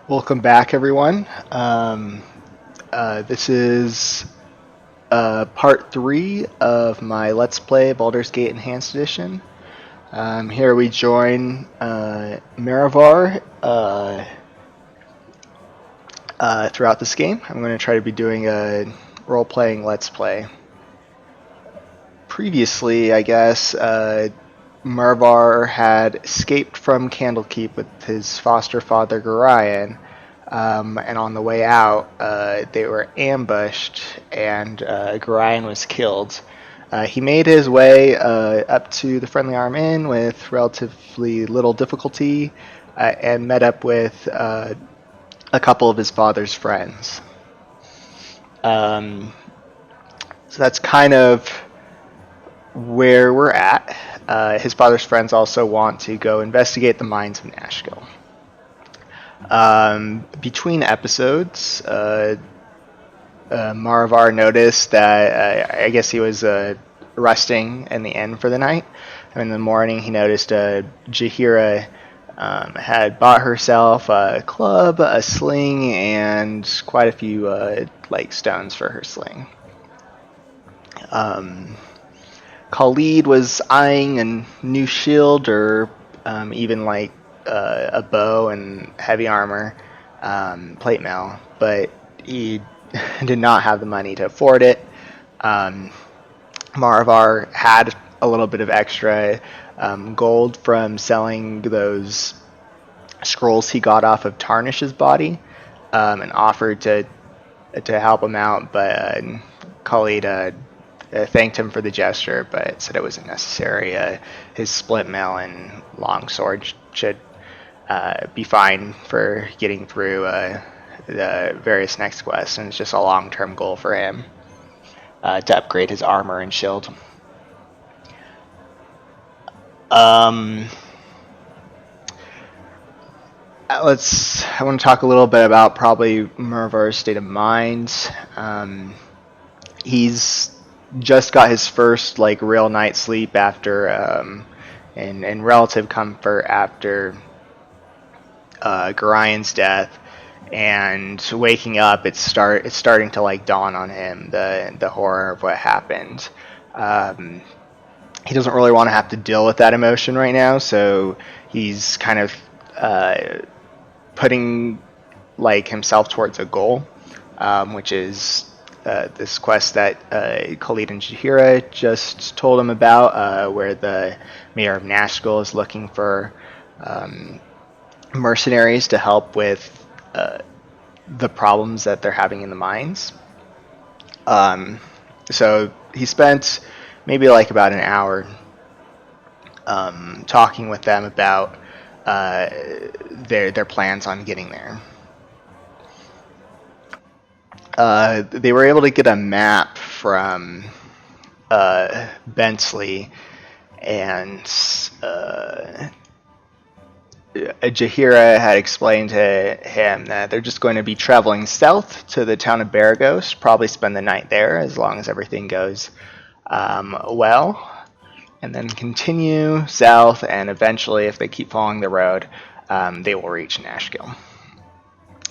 Welcome back, everyone. This is part 3 of my Let's Play Baldur's Gate Enhanced Edition. Here we join Maravor throughout this game. I'm going to try to be doing a role-playing Let's Play. Previously, I guess, Maravor had escaped from Candlekeep with his foster father, Gorion. And on the way out, they were ambushed, and Gorion was killed. He made his way up to the Friendly Arm Inn with relatively little difficulty, and met up with a couple of his father's friends. So that's kind of where we're at. His father's friends also want to go investigate the mines of Nashville. Between episodes, Maravor noticed that I guess he was resting in the inn for the night. And in the morning, he noticed Jaheira had bought herself a club, a sling, and quite a few like stones for her sling. Khalid was eyeing a new shield or even like a bow and heavy armor, plate mail, but he did not have the money to afford it. Maravor had a little bit of extra gold from selling those scrolls he got off of Tarnish's body, and offered to help him out, but Khalid thanked him for the gesture, but said it wasn't necessary. His split mail and long sword should be fine for getting through the various next quests, and it's just a long-term goal for him to upgrade his armor and shield. I want to talk a little bit about probably Maravor's state of mind. He's just got his first like real night's sleep after in relative comfort after Gorion's death, and waking up, it's starting to like dawn on him the horror of what happened. He doesn't really want to have to deal with that emotion right now, so he's kind of putting like himself towards a goal, which is this quest that Khalid and Jaheira just told him about, where the mayor of Nashville is looking for mercenaries to help with the problems that they're having in the mines. So he spent maybe like about an hour talking with them about their plans on getting there. They were able to get a map from Bentley, and Jaheira had explained to him that they're just going to be traveling south to the town of Baragos, probably spend the night there as long as everything goes well, and then continue south, and eventually, if they keep following the road, they will reach Nashville.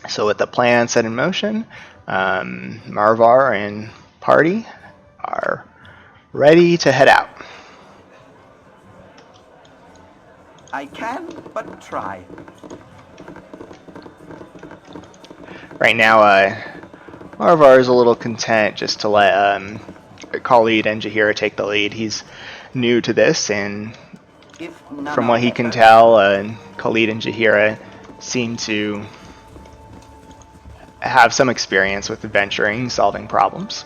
So with the plan set in motion, Maravor and party are ready to head out. I can but try. Right now, Maravor is a little content just to let Khalid and Jaheira take the lead. He's new to this, and from what he can tell, Khalid and Jaheira seem to have some experience with adventuring, solving problems.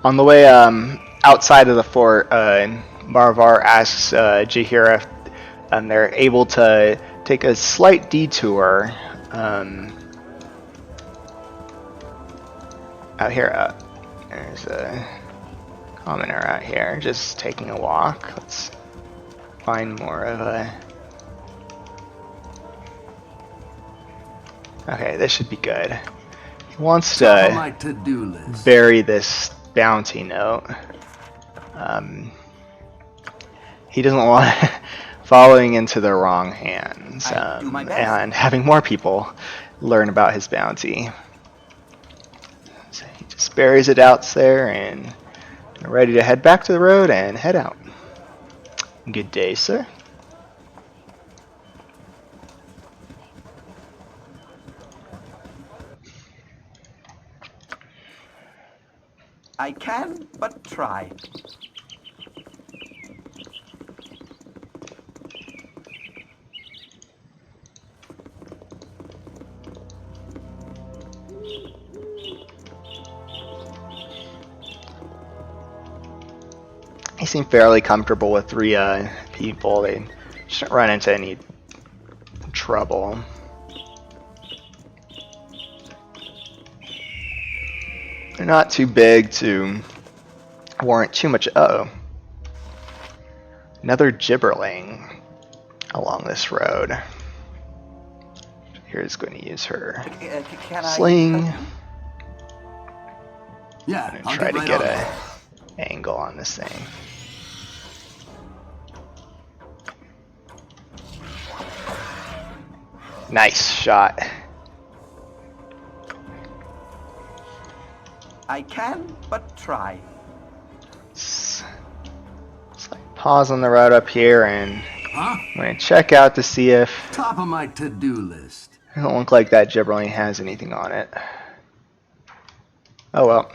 On the way outside of the fort, Maravor asks Jaheira if they're able to take a slight detour out here. There's a commoner out here just taking a walk. Let's find more of a... Okay, this should be good. He wants Top of my to to-do list. bury this bounty note. He doesn't want falling into the wrong hands and having more people learn about his bounty. So he just buries it out there and ready to head back to the road and head out. Good day, sir. I can but try. He seemed fairly comfortable with 3 people. They shouldn't run into any trouble. They're not too big to warrant too much. Uh-oh. Another gibberling along this road. Here's going to use her sling. Yeah, And I'll try to right get on an that. angle on this thing. Nice shot. I can but try. Let's like pause on the road up here and Huh? I'm going to check out to see if Top of my to-do list. it don't look like that gibberling has anything on it. Oh well.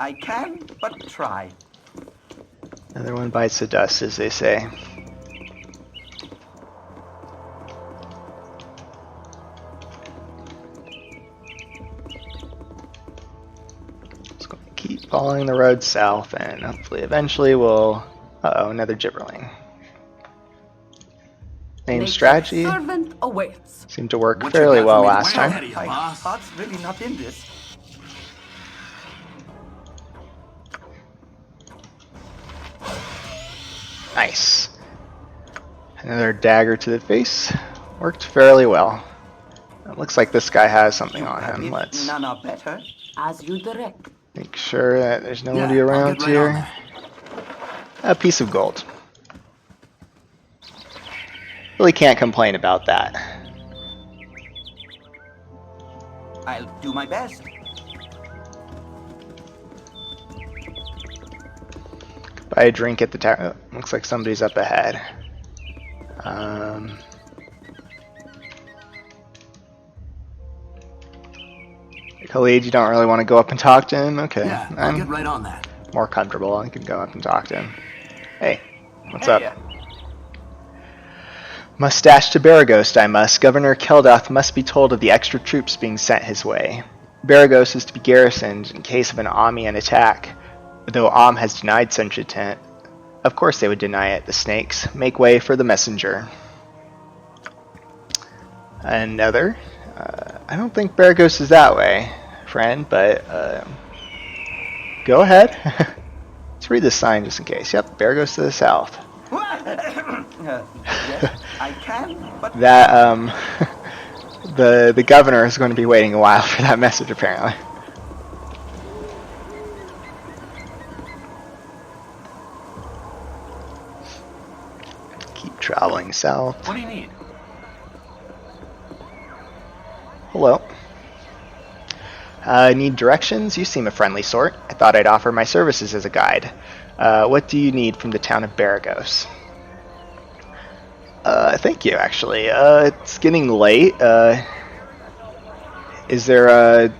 I can but try. Another one bites the dust, as they say. Just going to keep following the road south, and hopefully eventually we'll... Uh-oh, another gibberling. Same strategy. Servant awaits. Seemed to work What you fairly got well for me last way ahead time. of you, My boss. heart's really not in this. Nice. Another dagger to the face. Worked fairly well. It looks like this guy has something on him. Let's None are better. As you direct. make sure that there's Yeah, nobody I'll around get right on here. that. A piece of gold. Really can't complain about that. I'll do my best. Buy a drink at the tower. Oh, looks like somebody's up ahead. Khalid, you don't really want to go up and talk to him? Okay. Yeah, I'll I'm get right on that. more comfortable. I can go up and talk to him. Hey, what's Hey, up? Mustache to Baragos, I must. Governor Keldoth must be told of the extra troops being sent his way. Baragos is to be garrisoned in case of an Amian attack, though Am has denied such intent. Of course they would deny it, the snakes. Make way for the messenger. Another. I don't think Baragos is that way, friend, but go ahead. Let's read this sign just in case. Yep, Baragos to the south. Yes, I can but That the governor is going to be waiting a while for that message apparently. Keep traveling south. What do you need? Hello. Need directions? You seem a friendly sort. I thought I'd offer my services as a guide. What do you need from the town of Baragos? Thank you, actually. It's getting late. Is there an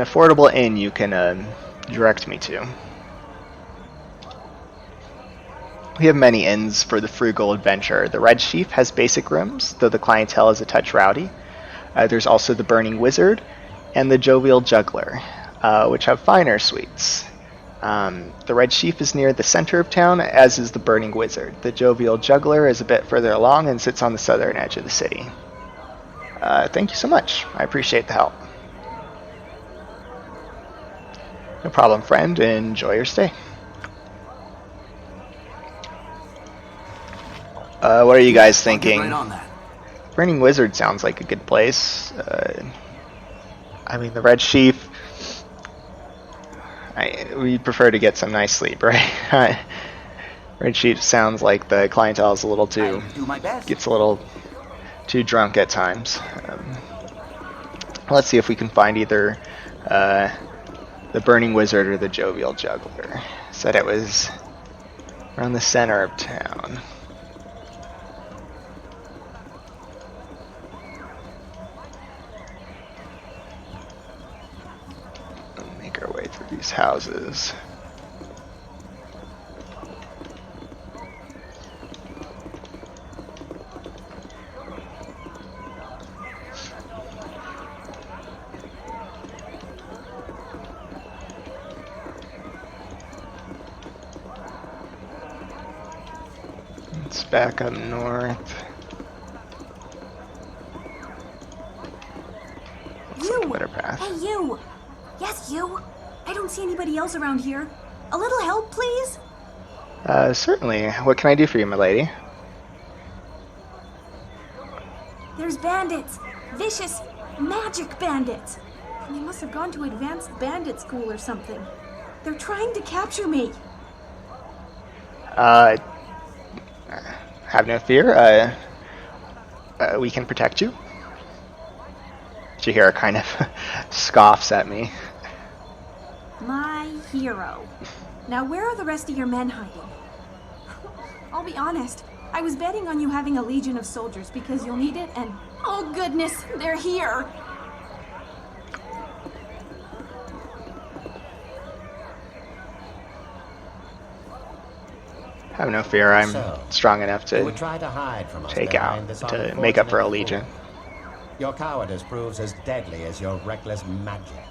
affordable inn you can direct me to? We have many inns for the frugal adventurer. The Red Chief has basic rooms, though the clientele is a touch rowdy. There's also the Burning Wizard and the Jovial Juggler, which have finer suites. The Red Chief is near the center of town, as is the Burning Wizard. The Jovial Juggler is a bit further along and sits on the southern edge of the city. Thank you so much. I appreciate the help. No problem, friend. Enjoy your stay. What are you guys I'll get thinking? right on that. Burning Wizard sounds like a good place. I mean, the Red Sheaf. We prefer to get some nice sleep, right? Red Sheaf sounds like the clientele is a little too. I'll do my best. Gets a little too drunk at times. Let's see if we can find either the Burning Wizard or the Jovial Juggler. Said it was around the center of town. Make our way through these houses. It's back up north. You! Better path. Hey, you! Yes, you! I don't see anybody else around here. A little help, please? Certainly. What can I do for you, my lady? There's bandits! Vicious, magic bandits! And they must have gone to advanced bandit school or something. They're trying to capture me. Have no fear. We can protect you. Jaheira kind of scoffs at me. My hero. Now, where are the rest of your men hiding? I'll be honest. I was betting on you having a legion of soldiers because you'll need it, and oh goodness, they're here! Have no fear. I'm So, strong enough You would to try to hide from us take behind out, this to make up for a unfortunate legion. fool. Your cowardice proves as deadly as your reckless magic.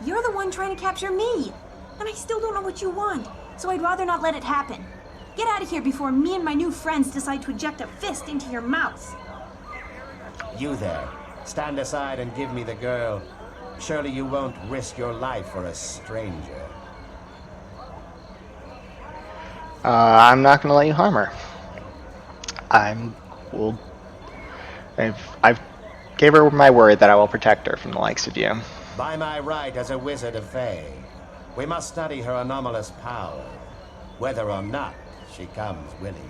You're the one trying to capture me! And I still don't know what you want, so I'd rather not let it happen. Get out of here before me and my new friends decide to eject a fist into your mouth. You there, stand aside and give me the girl. Surely you won't risk your life for a stranger. I'm not going to let you harm her. I've gave her my word that I will protect her from the likes of you. By my right as a wizard of Fae, we must study her anomalous power, whether or not she comes willingly.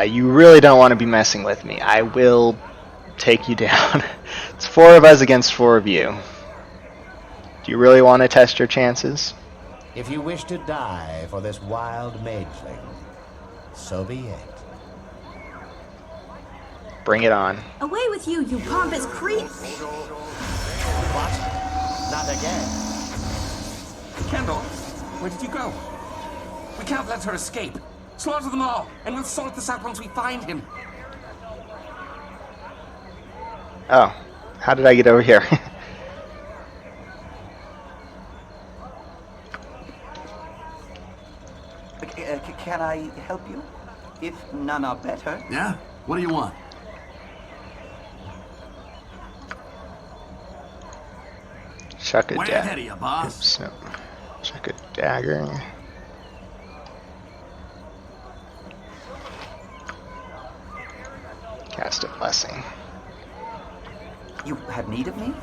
You really don't want to be messing with me. I will take you down. It's 4 of us against 4 of you. Do you really want to test your chances? If you wish to die for this wild mageling, so be it. Bring it on. Away with you, you pompous creep! What? Not again. Kendall, where did you go? We can't let her escape. Slaughter them all, and we'll sort this out once we find him. Oh, how did I get over here? Can I help you? If none are better. Yeah? What do you want? Chuck a Way ahead of dagger. you, boss. Oops, no. Chuck a dagger. Cast a blessing. You have need of me?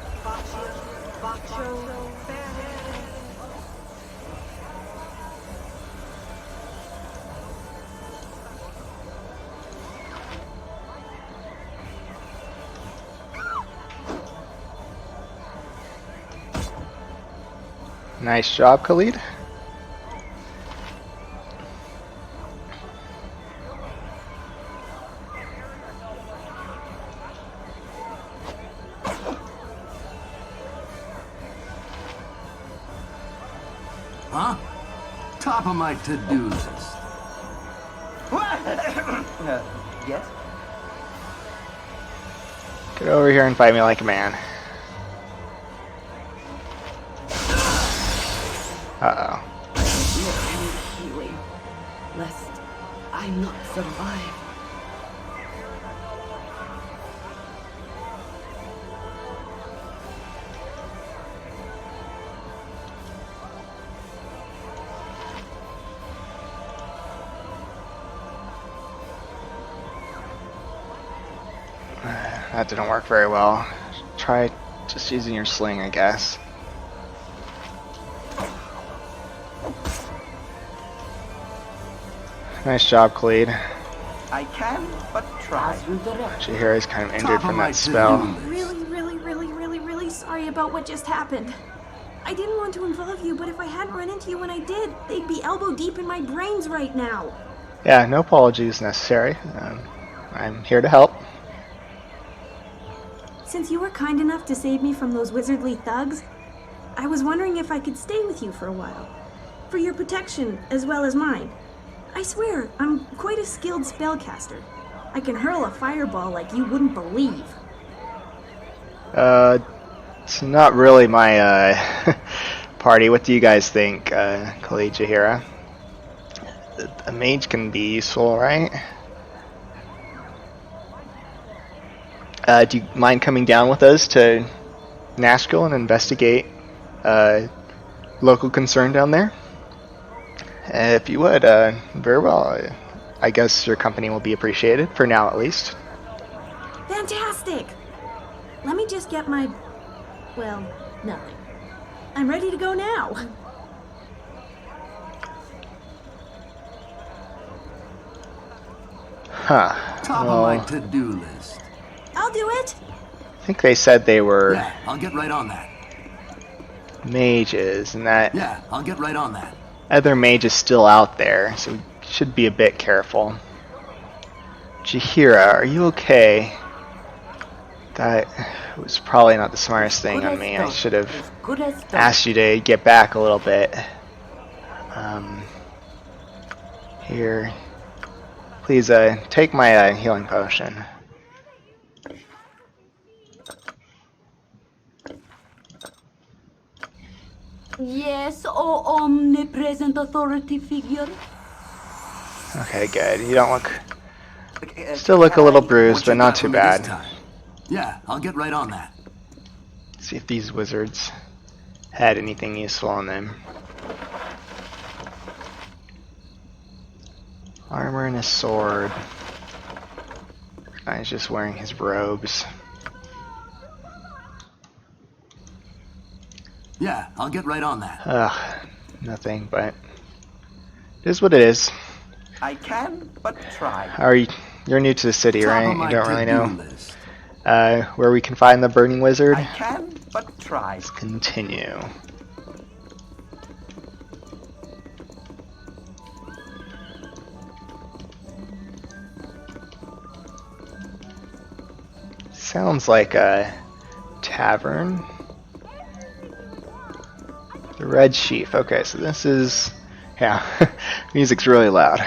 Nice job, Khalid. Huh? Top of my to-do list. Yes? Get over here and fight me like a man. Uh-oh. Any healing, lest I not survive. That didn't work very well. Try just using your sling, I guess. Nice job, Khalid. I can but try. Jaheira's kind of injured Top of from my that spell. to-do list. Really sorry about what just happened. I didn't want to involve you, but if I hadn't run into you when I did, they'd be elbow deep in my brains right now. Yeah, no apologies necessary. I'm here to help. Since you were kind enough to save me from those wizardly thugs, I was wondering if I could stay with you for a while. For your protection, as well as mine. I swear, I'm quite a skilled spellcaster. I can hurl a fireball like you wouldn't believe. It's not really my party. What do you guys think, Khalid, Jaheira? A mage can be useful, right? Do you mind coming down with us to Nashville and investigate local concern down there? If you would, very well. I guess your company will be appreciated, for now at least. Fantastic! Let me just get my... well, nothing. I'm ready to go now. Huh. Top of my to-do list. I'll do it! I think they said they were Yeah, I'll get right on that. mages, and that Yeah, I'll get right on that. other mage is still out there, so we should be a bit careful. Jaheira, are you okay? That was probably not the smartest thing on me. I should have asked you to get back a little bit. Here. Please, take my healing potion. Yes, oh omnipresent authority figure. Okay, good. You don't look... Still look a little bruised, What but you not got too for me this bad. time? Yeah, I'll get right on that. See if these wizards had anything useful on them. Armor and a sword. Guy's just wearing his robes. Yeah, I'll get right on that. Ugh, nothing, but it is what it is. I can but try. You're new to the city, Top right? of You my don't really to-do know list. where we can find the burning wizard. I can but try. Let's continue. Sounds like a tavern. The Red Sheaf. Okay, so this is... yeah, music's really loud.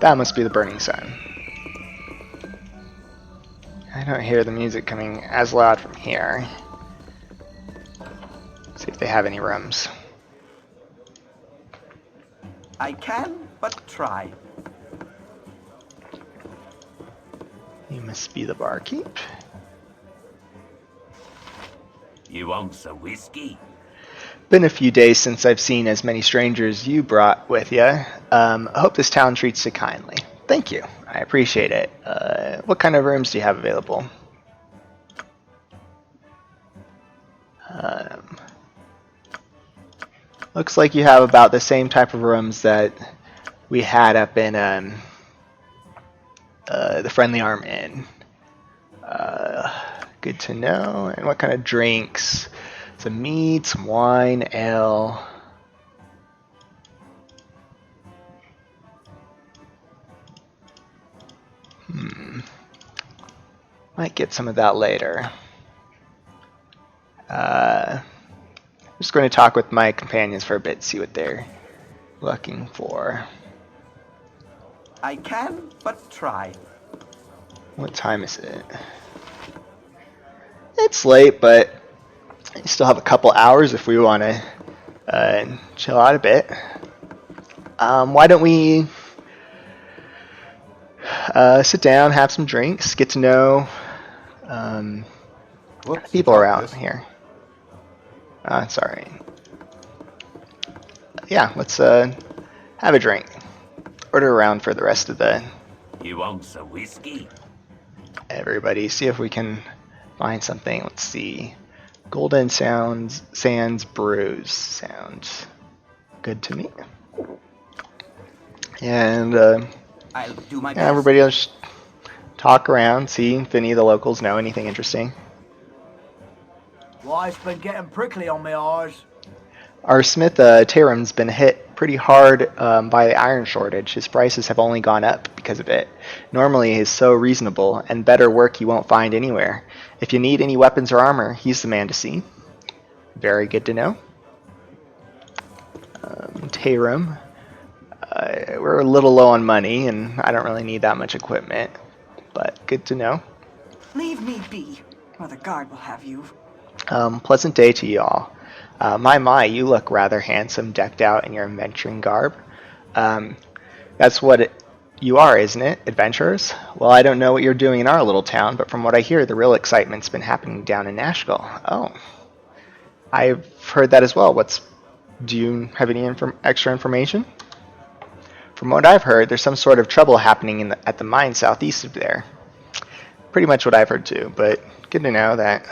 That must be the Burning Sun. I don't hear the music coming as loud from here. See if they have any rooms. I can but try. You must be the barkeep. You want some whiskey? Been a few days since I've seen as many strangers you brought with you. I hope this town treats you kindly. Thank you. I appreciate it. What kind of rooms do you have available? Looks like you have about the same type of rooms that we had up in the Friendly Arm Inn. Good to know. And what kind of drinks? Some mead, some wine, ale. Might get some of that later. I'm just going to talk with my companions for a bit, see what they're looking for. I can but try. What time is it? It's late, but I still have a couple hours if we want to chill out a bit. Why don't we sit down, have some drinks, get to know people around here. It's alright. yeah, let's have a drink. Order around for the rest of the You want some whiskey? everybody. See if we can find something. Let's see. Golden Sands Brews sounds good to me. And I'll do my yeah, best. everybody else talk around, see if any of the locals know anything interesting. Life's been getting prickly on my eyes. Our smith, Taram's been hit pretty hard by the iron shortage. His prices have only gone up because of it. Normally, he's so reasonable, and better work you won't find anywhere. If you need any weapons or armor, he's the man to see. Very good to know. Taram. We're a little low on money, and I don't really need that much equipment, but good to know. Leave me be, or the guard will have you. Pleasant day to you all. My, you look rather handsome, decked out in your adventuring garb. That's what you are, isn't it? Adventurers? Well, I don't know what you're doing in our little town, but from what I hear, the real excitement's been happening down in Nashville. Oh, I've heard that as well. Do you have any extra information? From what I've heard, there's some sort of trouble happening at the mine southeast of there. Pretty much what I've heard too, but good to know that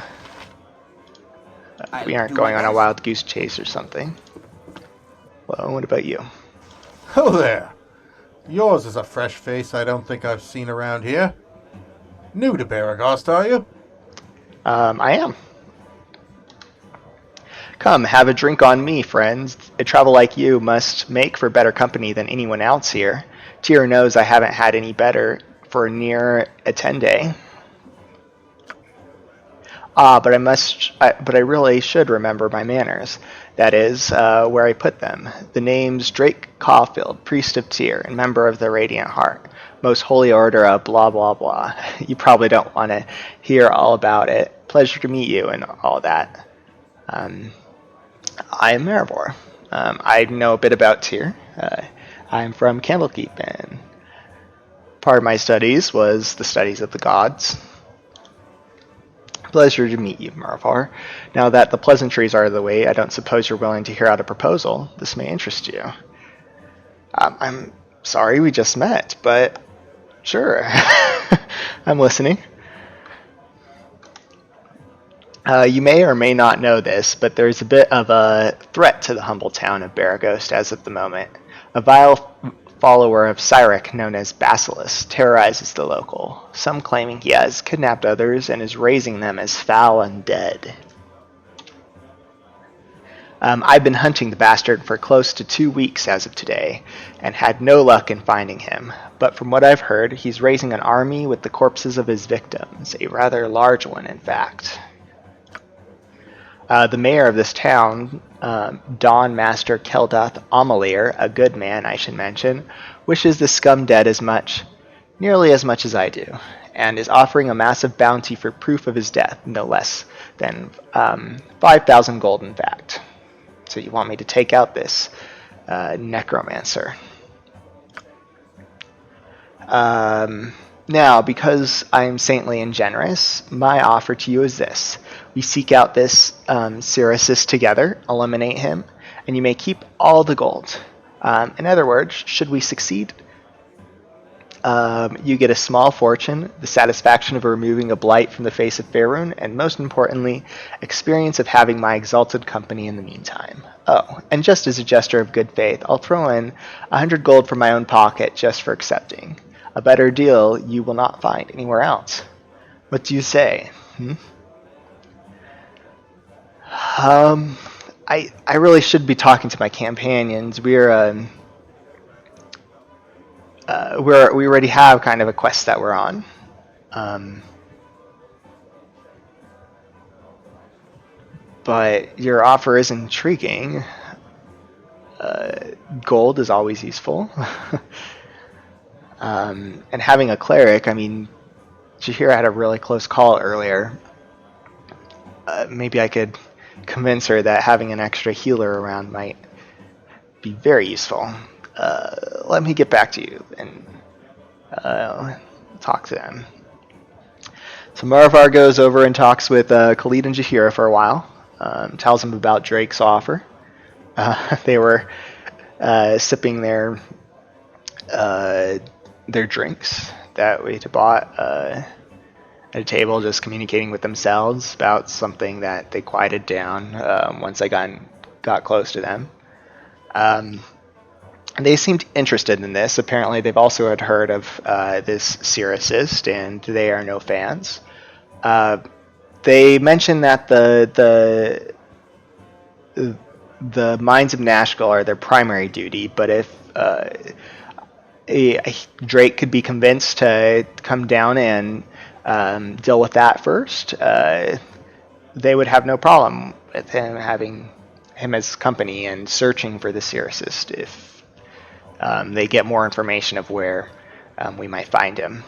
we aren't going on a wild goose chase or something. Well, what about you? Oh there. Yours is a fresh face I don't think I've seen around here. New to Baragost, are you? I am. Come, have a drink on me, friends. A travel like you must make for better company than anyone else here. Tyr knows I haven't had any better for near a 10-day. But I really should remember my manners. That is, where I put them. The name's Drake Caulfield, priest of Tyr, and member of the Radiant Heart. Most holy order of blah blah blah. You probably don't want to hear all about it. Pleasure to meet you and all that. I am Maravor. I know a bit about Tyr. I'm from Candlekeep, and part of my studies was the studies of the gods. Pleasure to meet you, Maravor. Now that the pleasantries are out of the way, I don't suppose you're willing to hear out a proposal. This may interest you. I'm sorry we just met, but sure. I'm listening. You may or may not know this, but there's a bit of a threat to the humble town of Baragost as of the moment. A vile follower of Cyric known as Basilisk terrorizes the local, some claiming he has kidnapped others and is raising them as foul undead. I've been hunting the bastard for close to 2 weeks as of today, and had no luck in finding him, but from what I've heard, he's raising an army with the corpses of his victims, a rather large one in fact. The mayor of this town, Dawn Master Keldoth Amalir, a good man I should mention, wishes the scum dead nearly as much as I do, and is offering a massive bounty for proof of his death, no less than 5,000 gold in fact. So you want me to take out this necromancer. Now, because I am saintly and generous, my offer to you is this. We seek out this Syrasis together, eliminate him, and you may keep all the gold. In other words, should we succeed, you get a small fortune, the satisfaction of removing a blight from the face of Faerun, and most importantly, experience of having my exalted company in the meantime. Oh, and just as a gesture of good faith, I'll throw in 100 gold from my own pocket just for accepting. A better deal you will not find anywhere else. What do you say? I really should be talking to my companions. We already have kind of a quest that we're on. But your offer is intriguing. Gold is always useful. And having a cleric, I mean, Jaheira had a really close call earlier. Maybe I could convince her that having an extra healer around might be very useful. Let me get back to you and talk to them. So Maravor goes over and talks with Khalid and Jaheira for a while. Tells them about Drake's offer. They were sipping their drinks that we had bought at a table, just communicating with themselves about something that they quieted down once I got close to them. They seemed interested in this. Apparently, they've also had heard of this Cyricist, and they are no fans. They mentioned that the mines of Nashville are their primary duty, but if Drake could be convinced to come down and deal with that first, they would have no problem with him having him as company and searching for the Cyricist if they get more information of where we might find him.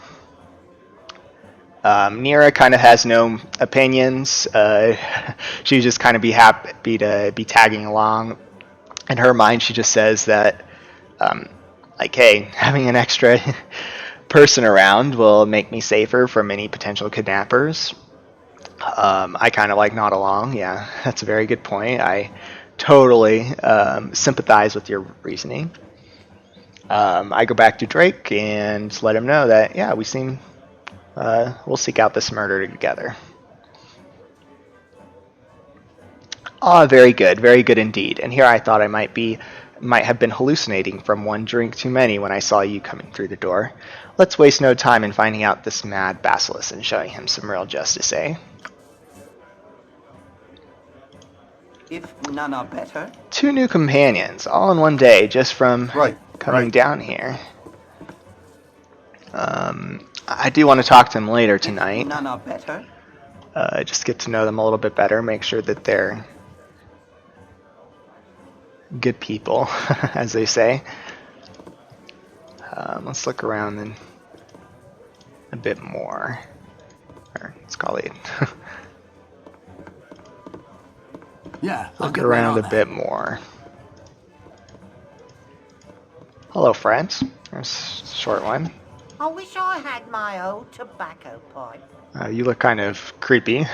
Nira kind of has no opinions. She would just kind of be happy to be tagging along. In her mind, she just says that, hey, having an extra person around will make me safer from any potential kidnappers. I kind of nod along. Yeah, that's a very good point. I totally sympathize with your reasoning. I go back to Drake and let him know that, yeah, we'll seek out this murder together. Very good indeed. And here I thought I might have been hallucinating from one drink too many when I saw you coming through the door. Let's waste no time in finding out this mad basilisk and showing him some real justice, eh? If none are better. 2 new companions, all in one day, just from coming down here. I do want to talk to them later tonight. None are better. Just get to know them a little bit better, make sure that they're good people, as they say. Let's look around then a bit more. Or, it's Khalid. Yeah, look around a bit more. Hello, friends. There's a short one. I wish I had my old tobacco pipe. You look kind of creepy.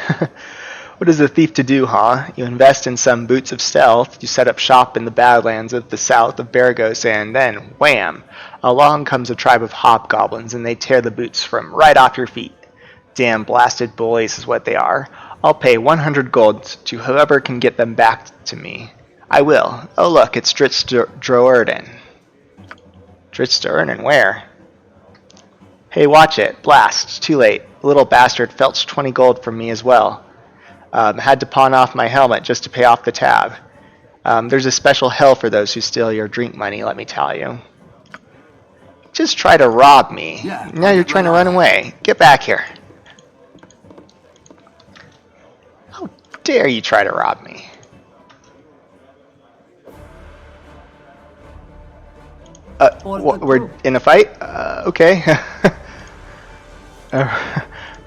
What is a thief to do, huh? You invest in some boots of stealth, you set up shop in the Badlands of the south of Baragos, and then, wham! Along comes a tribe of hobgoblins, and they tear the boots from right off your feet. Damn blasted bullies is what they are. I'll pay 100 gold to whoever can get them back to me. I will. Oh look, it's Droerden. Droerden, where? Hey, watch it. Blast. Too late. The little bastard felched 20 gold from me as well. Had to pawn off my helmet just to pay off the tab. There's a special hell for those who steal your drink money, let me tell you. Just try to rob me. Yeah, now you're trying to run away. Get back here. How dare you try to rob me? We're in a fight? Okay.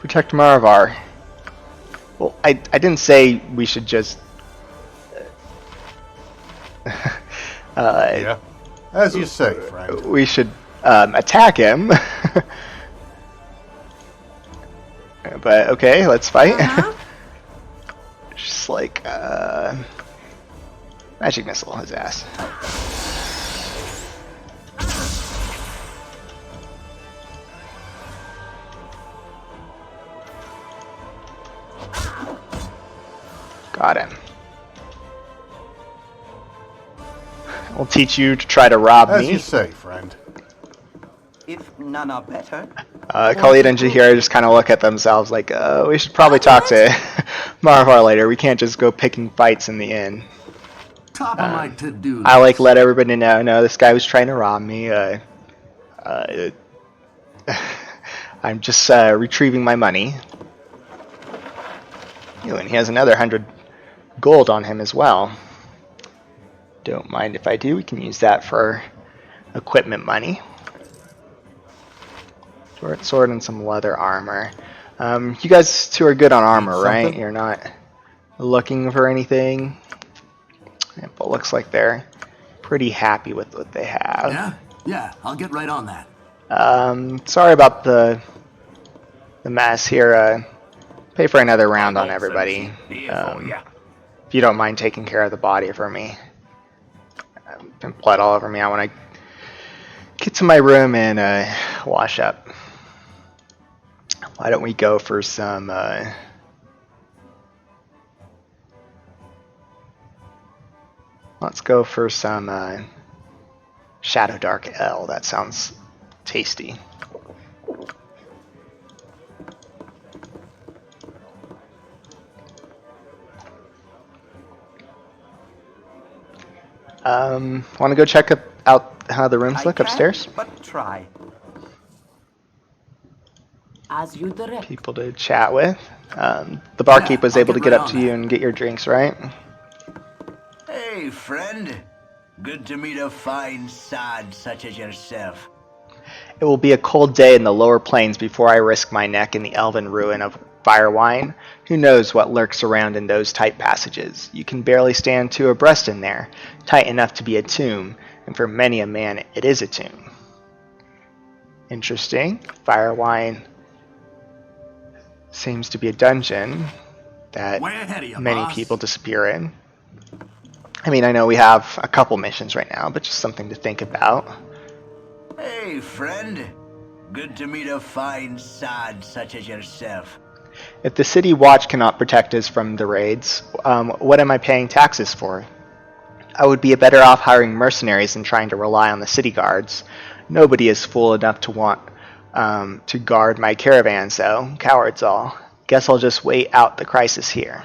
Protect Maravor. Well, I didn't say we should just... yeah. As you say, friend. We should attack him. But, okay, let's fight. Just like, magic missile his ass. Got him. We'll teach you to try to rob me. As you say, friend. If none are better. Khalid and Jaheira just kind of look at themselves like, we should probably talk to Maravor later. We can't just go picking fights in the inn. Top of my to-do list. I let everybody know, no, this guy was trying to rob me. I'm just retrieving my money. Ew, and he has another 100 gold on him as well. Don't mind if I do. We can use that for equipment money. Short sword and some leather armor. You guys two are good on armor, right? You're not looking for anything. Yeah, but looks like they're pretty happy with what they have. Yeah, I'll get right on that. Sorry about the mess here. Pay for another round on everybody. If you don't mind taking care of the body for me. been blood all over me. I want to get to my room and wash up. Why don't we go for some... let's go for some Shadow Dark Ale. That sounds tasty. Want to go check out how the rooms look upstairs? But try. As you direct. People to chat with. The barkeep was able to get up to you and get your drinks, right? Hey, friend. Good to meet a fine sod such as yourself. It will be a cold day in the lower plains before I risk my neck in the elven ruin of Firewine. Who knows what lurks around in those tight passages? You can barely stand two abreast in there, tight enough to be a tomb, and for many a man it is a tomb. Interesting. Firewine seems to be a dungeon that many people disappear in. I mean, I know we have a couple missions right now, but just something to think about. Hey, friend. Good to meet a fine sod such as yourself. If the city watch cannot protect us from the raids, what am I paying taxes for? I would be better off hiring mercenaries than trying to rely on the city guards. Nobody is fool enough to want to guard my caravans, though. Cowards all. Guess I'll just wait out the crisis here.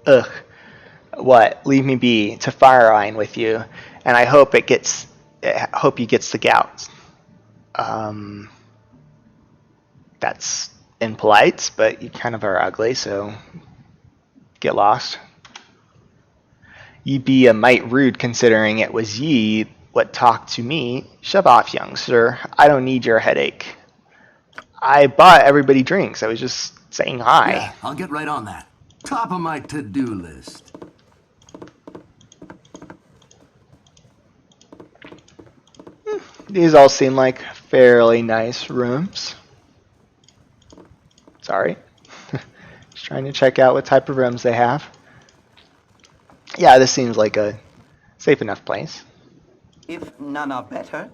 Ugh. What? Leave me be to Firewine with you, and I hope it gets. Hope he gets the gout. That's impolite, but you kind of are ugly, so get lost. Ye be a mite rude, considering it was ye what talked to me. Shove off, young sir. I don't need your headache. I bought everybody drinks. I was just saying hi. Yeah, I'll get right on that. Top of my to-do list. These all seem like fairly nice rooms. Sorry. Just trying to check out what type of rooms they have. Yeah, this seems like a safe enough place. If none are better,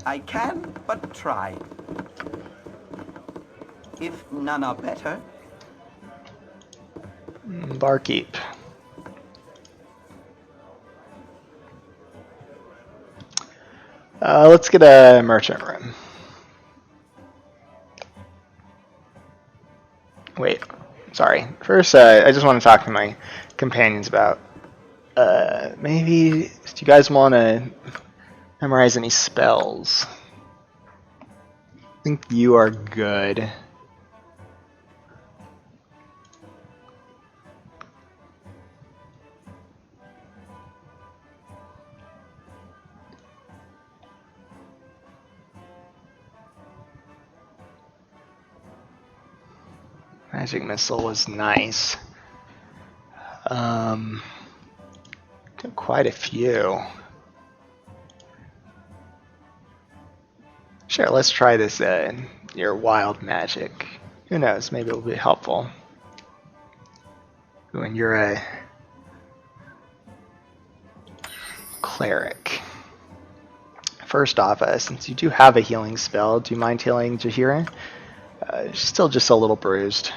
I can but try. If none are better, barkeep. Let's get a merchant room. Wait, sorry. First, I just want to talk to my companions about, maybe, do you guys want to memorize any spells? I think you are good. Magic Missile was nice. Got quite a few. Sure, let's try this, your wild magic. Who knows, maybe it'll be helpful. When you're a cleric. First off, since you do have a healing spell, do you mind healing Jaheira? Still just a little bruised.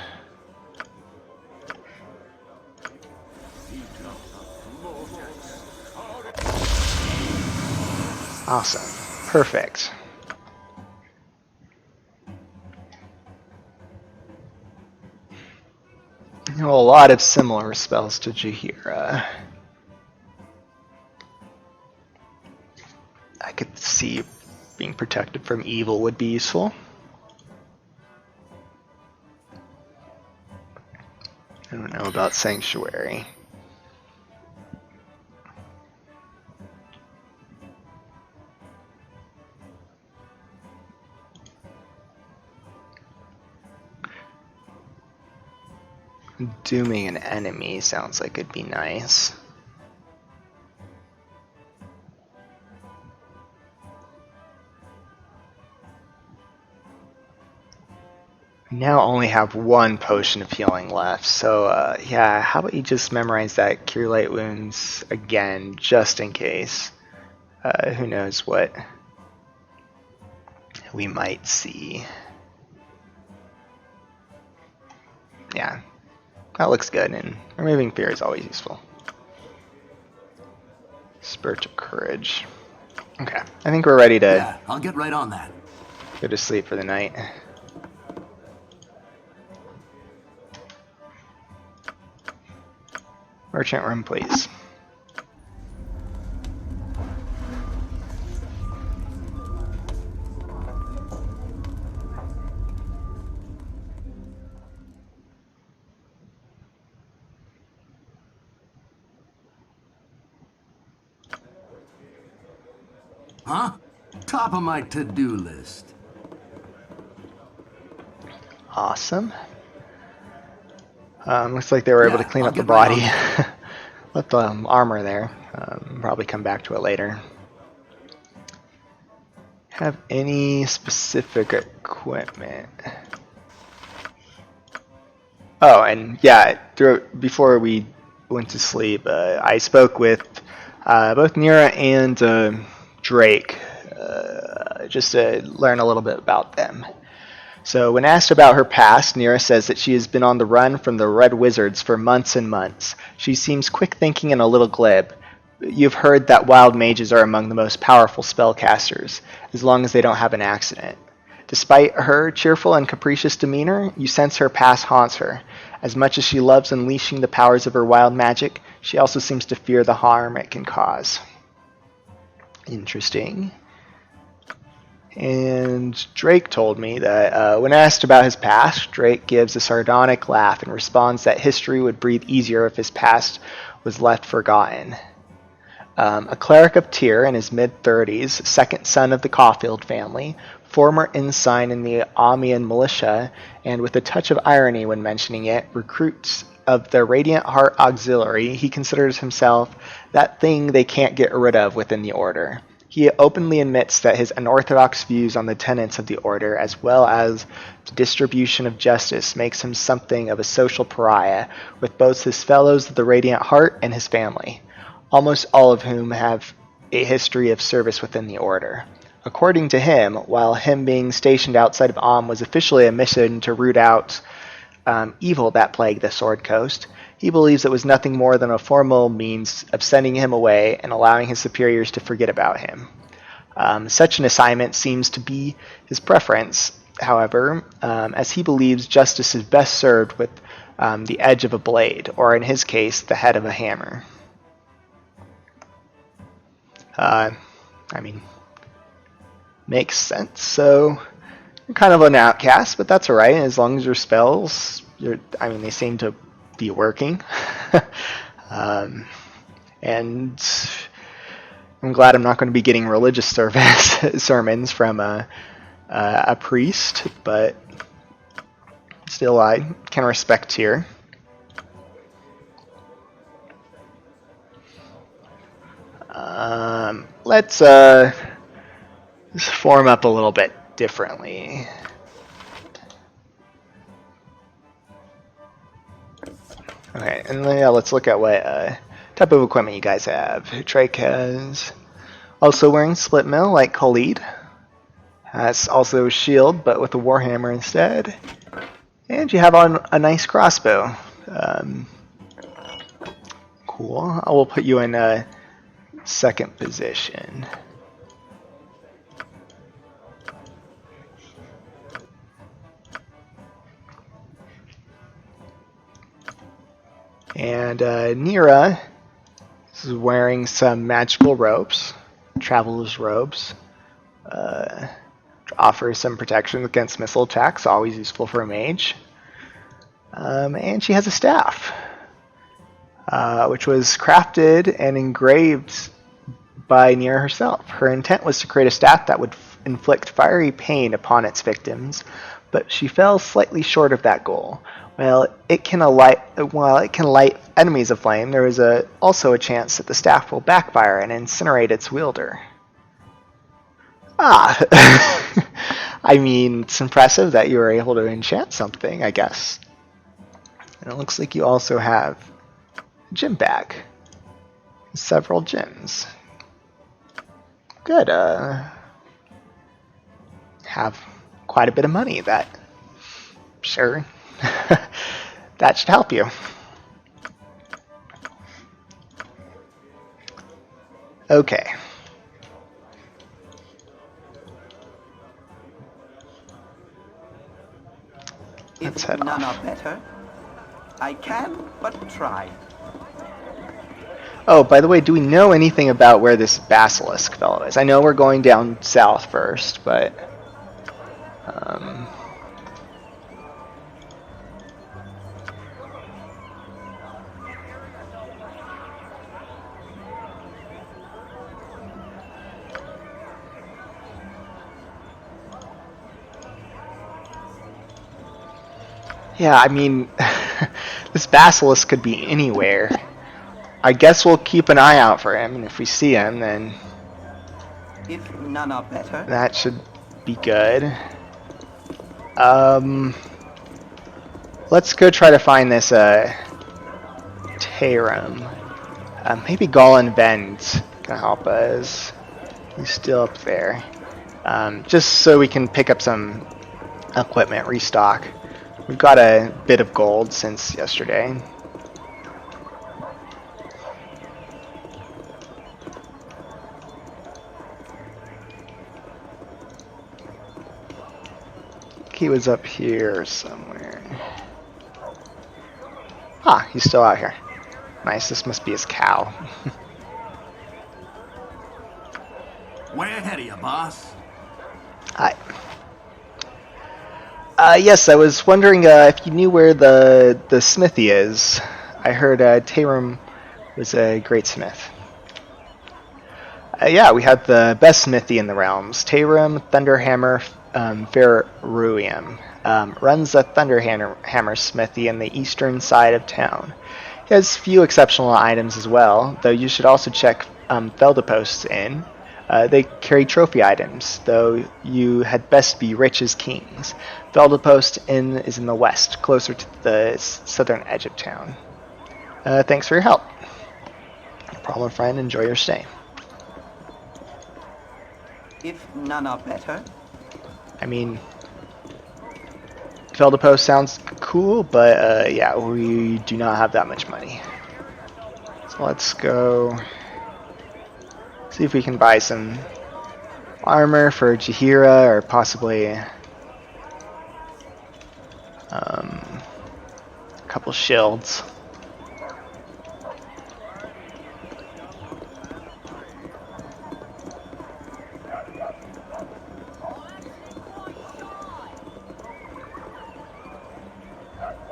Awesome. Perfect. You know, a lot of similar spells to Jaheira. I could see being protected from evil would be useful. I don't know about Sanctuary. Dooming an enemy sounds like it'd be nice. now only have one potion of healing left, so yeah, how about you just memorize that Cure Light Wounds again, just in case. Who knows what we might see. Yeah, that looks good, and removing fear is always useful. Spirit of Courage. Okay, I think we're ready to Yeah, I'll get right on that. go to sleep for the night. Merchant room, please. Huh? Top of my to-do list. Awesome. Looks like they were able to clean up the body. Left the armor there. Probably come back to it later. Have any specific equipment? Oh, and yeah, before we went to sleep, I spoke with both Nira and Drake, just to learn a little bit about them. So when asked about her past, Nira says that she has been on the run from the Red Wizards for months and months. She seems quick-thinking and a little glib. You've heard that wild mages are among the most powerful spellcasters, as long as they don't have an accident. Despite her cheerful and capricious demeanor, you sense her past haunts her. As much as she loves unleashing the powers of her wild magic, she also seems to fear the harm it can cause. Interesting. And Drake told me that when asked about his past, Drake gives a sardonic laugh and responds that history would breathe easier if his past was left forgotten. A cleric of Tyr in his mid-30s, second son of the Caulfield family, former ensign in the Amian militia, and with a touch of irony when mentioning it, recruits of the Radiant Heart Auxiliary, he considers himself that thing they can't get rid of within the Order. He openly admits that his unorthodox views on the tenets of the Order, as well as the distribution of justice, makes him something of a social pariah with both his fellows of the Radiant Heart and his family, almost all of whom have a history of service within the Order. According to him, while him being stationed outside of Am was officially a mission to root out evil that plagued the Sword Coast, he believes it was nothing more than a formal means of sending him away and allowing his superiors to forget about him. Such an assignment seems to be his preference, however, as he believes justice is best served with the edge of a blade, or in his case, the head of a hammer. Makes sense. So, you're kind of an outcast, but that's alright, as long as your spells, they seem to be working. And I'm glad I'm not going to be getting religious sermons from a priest, but still I can respect here. Let's form up a little bit differently. Okay, and then, let's look at what type of equipment you guys have. Drake has also wearing split mill like Khalid. Has also a shield, but with a warhammer instead. And you have on a nice crossbow. Cool. I will put you in second position. And Nira is wearing some magical robes, traveler's robes. Offers some protection against missile attacks, always useful for a mage. And she has a staff, which was crafted and engraved by Nira herself. Her intent was to create a staff that would inflict fiery pain upon its victims, but she fell slightly short of that goal. While it can light enemies aflame, there is also a chance that the staff will backfire and incinerate its wielder. I mean, it's impressive that you were able to enchant something, I guess. And it looks like you also have a gem bag. Several gems. Good, have quite a bit of money. That, sure, that should help you. Okay. Let's head None off. are better. I can but try. Oh, by the way, do we know anything about where this basilisk fellow is? I know we're going down south first, but yeah, I mean, this basilisk could be anywhere. I guess we'll keep an eye out for him, and if we see him, then If none are better, that should be good. Let's go try to find this Tarum. Maybe Golan Vend can help us. He's still up there. Just so we can pick up some equipment, restock. We've got a bit of gold since yesterday. He was up here somewhere. Ah, he's still out here. Nice, this must be his cow. Way ahead of you, boss. Hi. Yes, I was wondering if you knew where the smithy is. I heard Tarum was a great smith. Yeah, we have the best smithy in the realms. Tarum Thunderhammer Veruium runs a Thunderhammer smithy in the eastern side of town. He has few exceptional items as well, though you should also check Feldeposts Inn. They carry trophy items, though you had best be rich as kings. Feldepost Inn is in the west, closer to the southern edge of town. Thanks for your help. No problem, friend. Enjoy your stay. if none are better, I mean, Feldepost sounds cool, but yeah, we do not have that much money. So let's go see if we can buy some armor for Jaheira, or possibly a couple shields.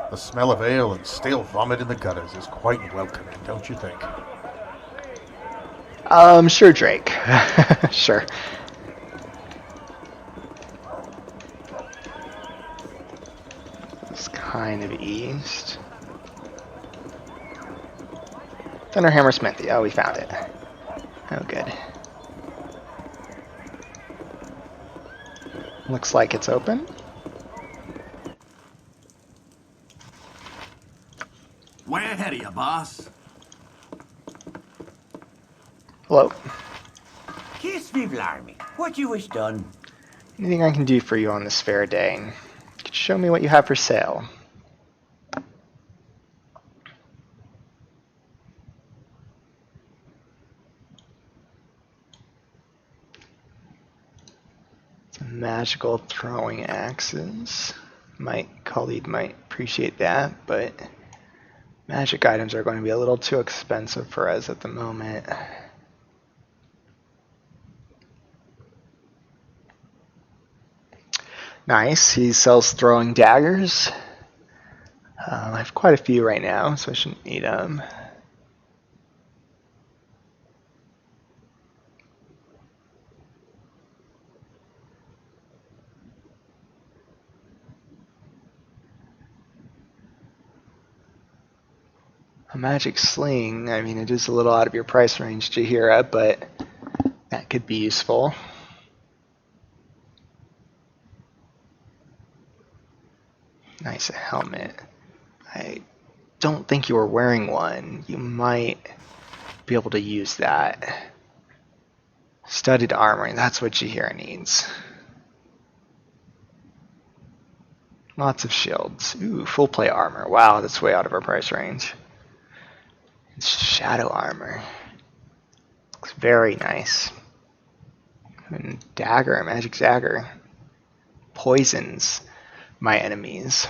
The smell of ale and stale vomit in the gutters is quite welcoming, don't you think? Sure, Drake. Sure. It's kind of east. Thunderhammer Smithy. Oh, we found it. Oh, good. Looks like it's open. Way ahead of you, boss. Hello. Kiss me, blarmy. What you wish done? Anything I can do for you on this fair day? Could you show me what you have for sale? Some magical throwing axes. Khalid might appreciate that, but magic items are going to be a little too expensive for us at the moment. Nice, he sells throwing daggers. I have quite a few right now, so I shouldn't need them. A magic sling, I mean, it is a little out of your price range, Jaheira, but that could be useful. That's a helmet. I don't think you were wearing one. You might be able to use that. Studded armor, that's what Jaheira needs. Lots of shields. Ooh, full plate armor. Wow, that's way out of our price range. It's shadow armor. Looks very nice. And dagger, magic dagger. Poisons my enemies.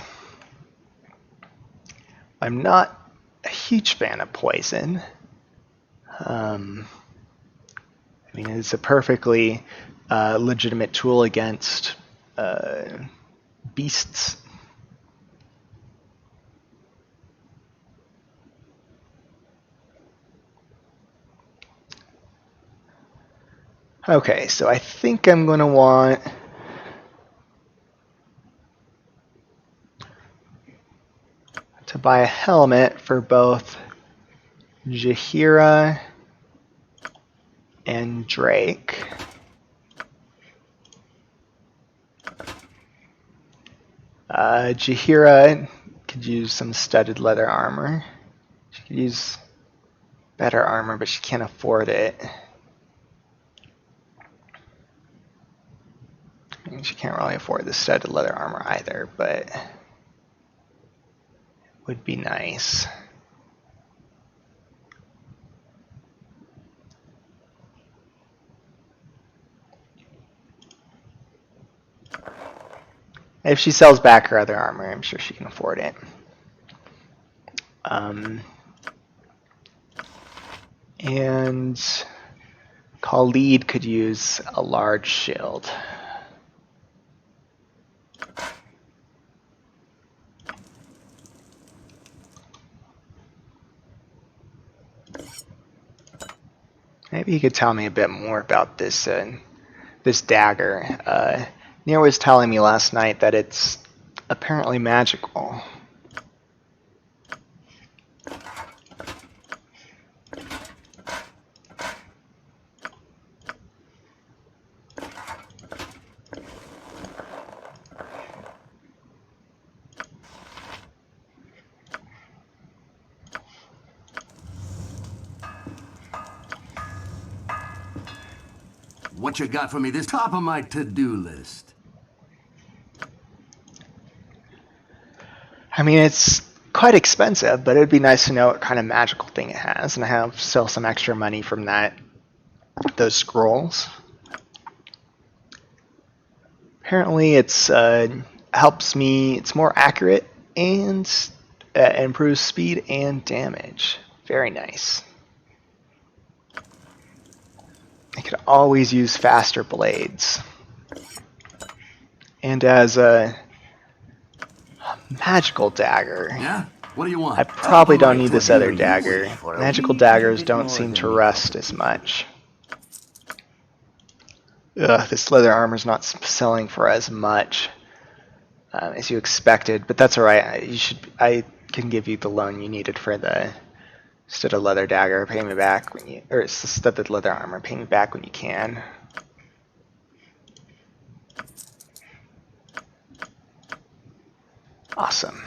I'm not a huge fan of poison. I mean, it's a perfectly legitimate tool against beasts. Okay, so I think I'm going to want to buy a helmet for both Jaheira and Drake. Jaheira could use some studded leather armor. She could use better armor, but she can't afford it. I mean, she can't really afford the studded leather armor either, but it would be nice. If she sells back her other armor, I'm sure she can afford it. And Khalid could use a large shield. Maybe you could tell me a bit more about this this dagger. Nir was telling me last night that it's apparently magical. What you got for me this top of my to-do list? I mean, it's quite expensive, but it'd be nice to know what kind of magical thing it has, and I have still some extra money from those scrolls. Apparently, it's helps me. It's more accurate and improves speed and damage. Very nice. I could always use faster blades. And as a magical dagger. Yeah? What do you want? I probably don't need this other dagger. Magical daggers don't seem to rust as much. Ugh, this leather armor's not selling for as much as you expected, but that's alright. I can give you the loan you needed for the studded leather dagger. Pay me back when you, or it's the studded leather armor. Pay me back when you can. Awesome.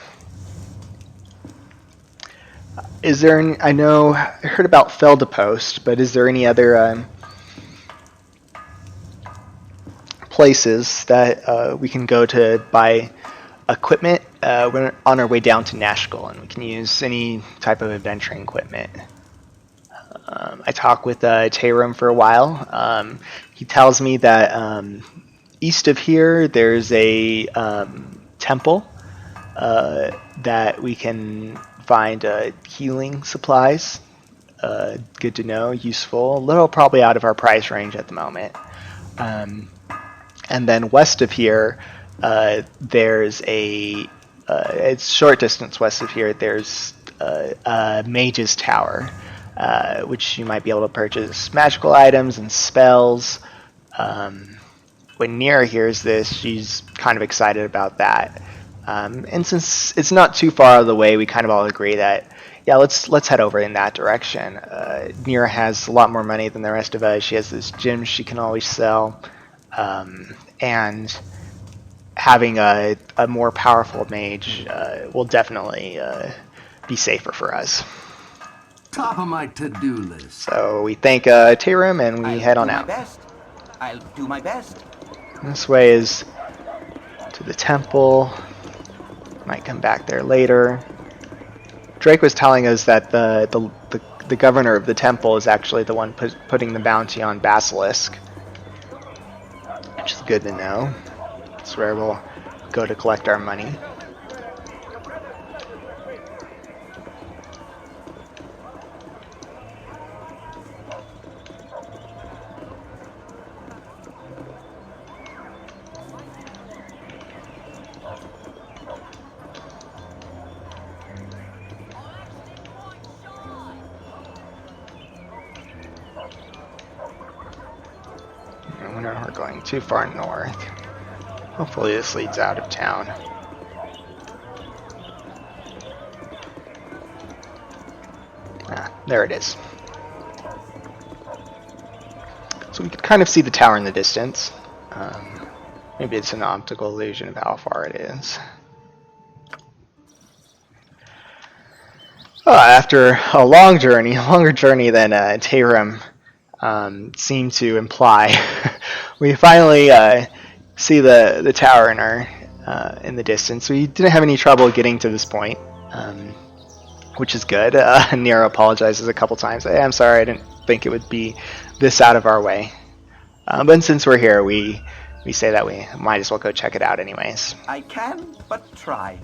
Is there any, I heard about Feldepost, but is there any other places that we can go to buy equipment when on our way down to Nashkel, and we can use any type of adventuring equipment? I talked with Tayram for a while. He tells me that east of here there's a temple that we can find healing supplies. Good to know, useful. A little probably out of our price range at the moment. And then west of here, there's it's short distance west of here, there's a mage's tower, which you might be able to purchase magical items and spells. When Nira hears this, she's kind of excited about that. And since it's not too far out of the way, we kind of all agree that, yeah, let's head over in that direction. Nira has a lot more money than the rest of us. She has this gym she can always sell. And having a more powerful mage will definitely be safer for us. Top of my to-do list. So we thank Tayrim and we head on out. I'll do my best. This way is to the temple. Might come back there later. Drake was telling us that the governor of the temple is actually the one putting the bounty on Basilisk, which is good to know. That's where we'll go to collect our money. We're going too far north. Hopefully this leads out of town. There it is. So we could kind of see the tower in the distance. Maybe it's an optical illusion of how far it is. After a longer journey than Tayrim seemed to imply, we finally see the tower in the distance. We didn't have any trouble getting to this point, which is good. Nero apologizes a couple times. Hey, I'm sorry, I didn't think it would be this out of our way. But since we're here, we say that we might as well go check it out anyways. I can but try.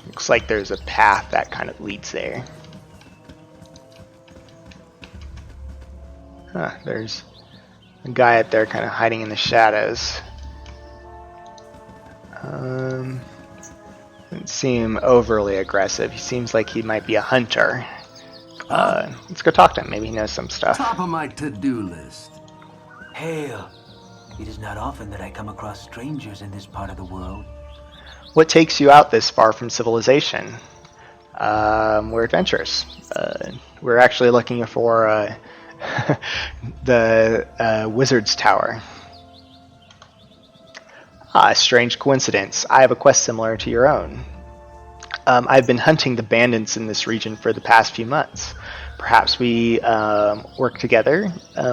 Looks like there's a path that kind of leads there. There's a guy up there kind of hiding in the shadows. Doesn't seem overly aggressive. He seems like he might be a hunter. Let's go talk to him. Maybe he knows some stuff. Top of my to-do list. Hail. It is not often that I come across strangers in this part of the world. What takes you out this far from civilization? We're adventurous. We're actually looking for the Wizard's Tower. Strange coincidence. I have a quest similar to your own. I've been hunting the bandits in this region for the past few months. Perhaps we work together.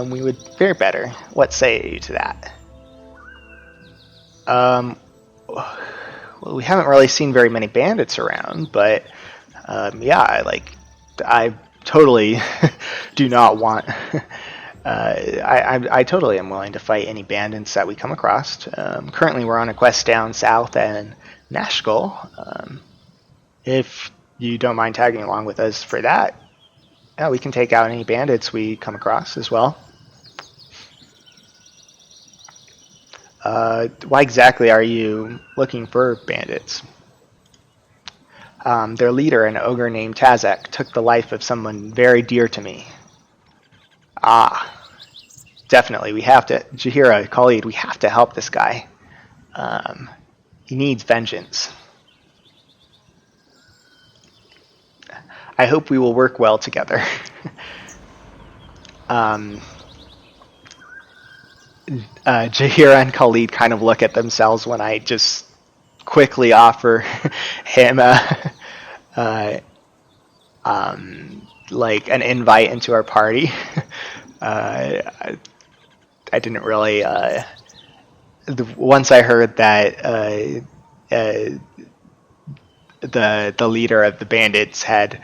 We would fare better. What say you to that? Well, we haven't really seen very many bandits around, but yeah, I totally do not want. I totally am willing to fight any bandits that we come across. Currently, we're on a quest down south in Nashgull. If you don't mind tagging along with us for that, yeah, we can take out any bandits we come across as well. Why exactly are you looking for bandits? Their leader, an ogre named Tazek, took the life of someone very dear to me. Definitely, we have to, Jaheira, Khalid, we have to help this guy. He needs vengeance. I hope we will work well together. Jaheira and Khalid kind of look at themselves when I just quickly offer him like an invite into our party. I didn't really. Once I heard that the leader of the bandits had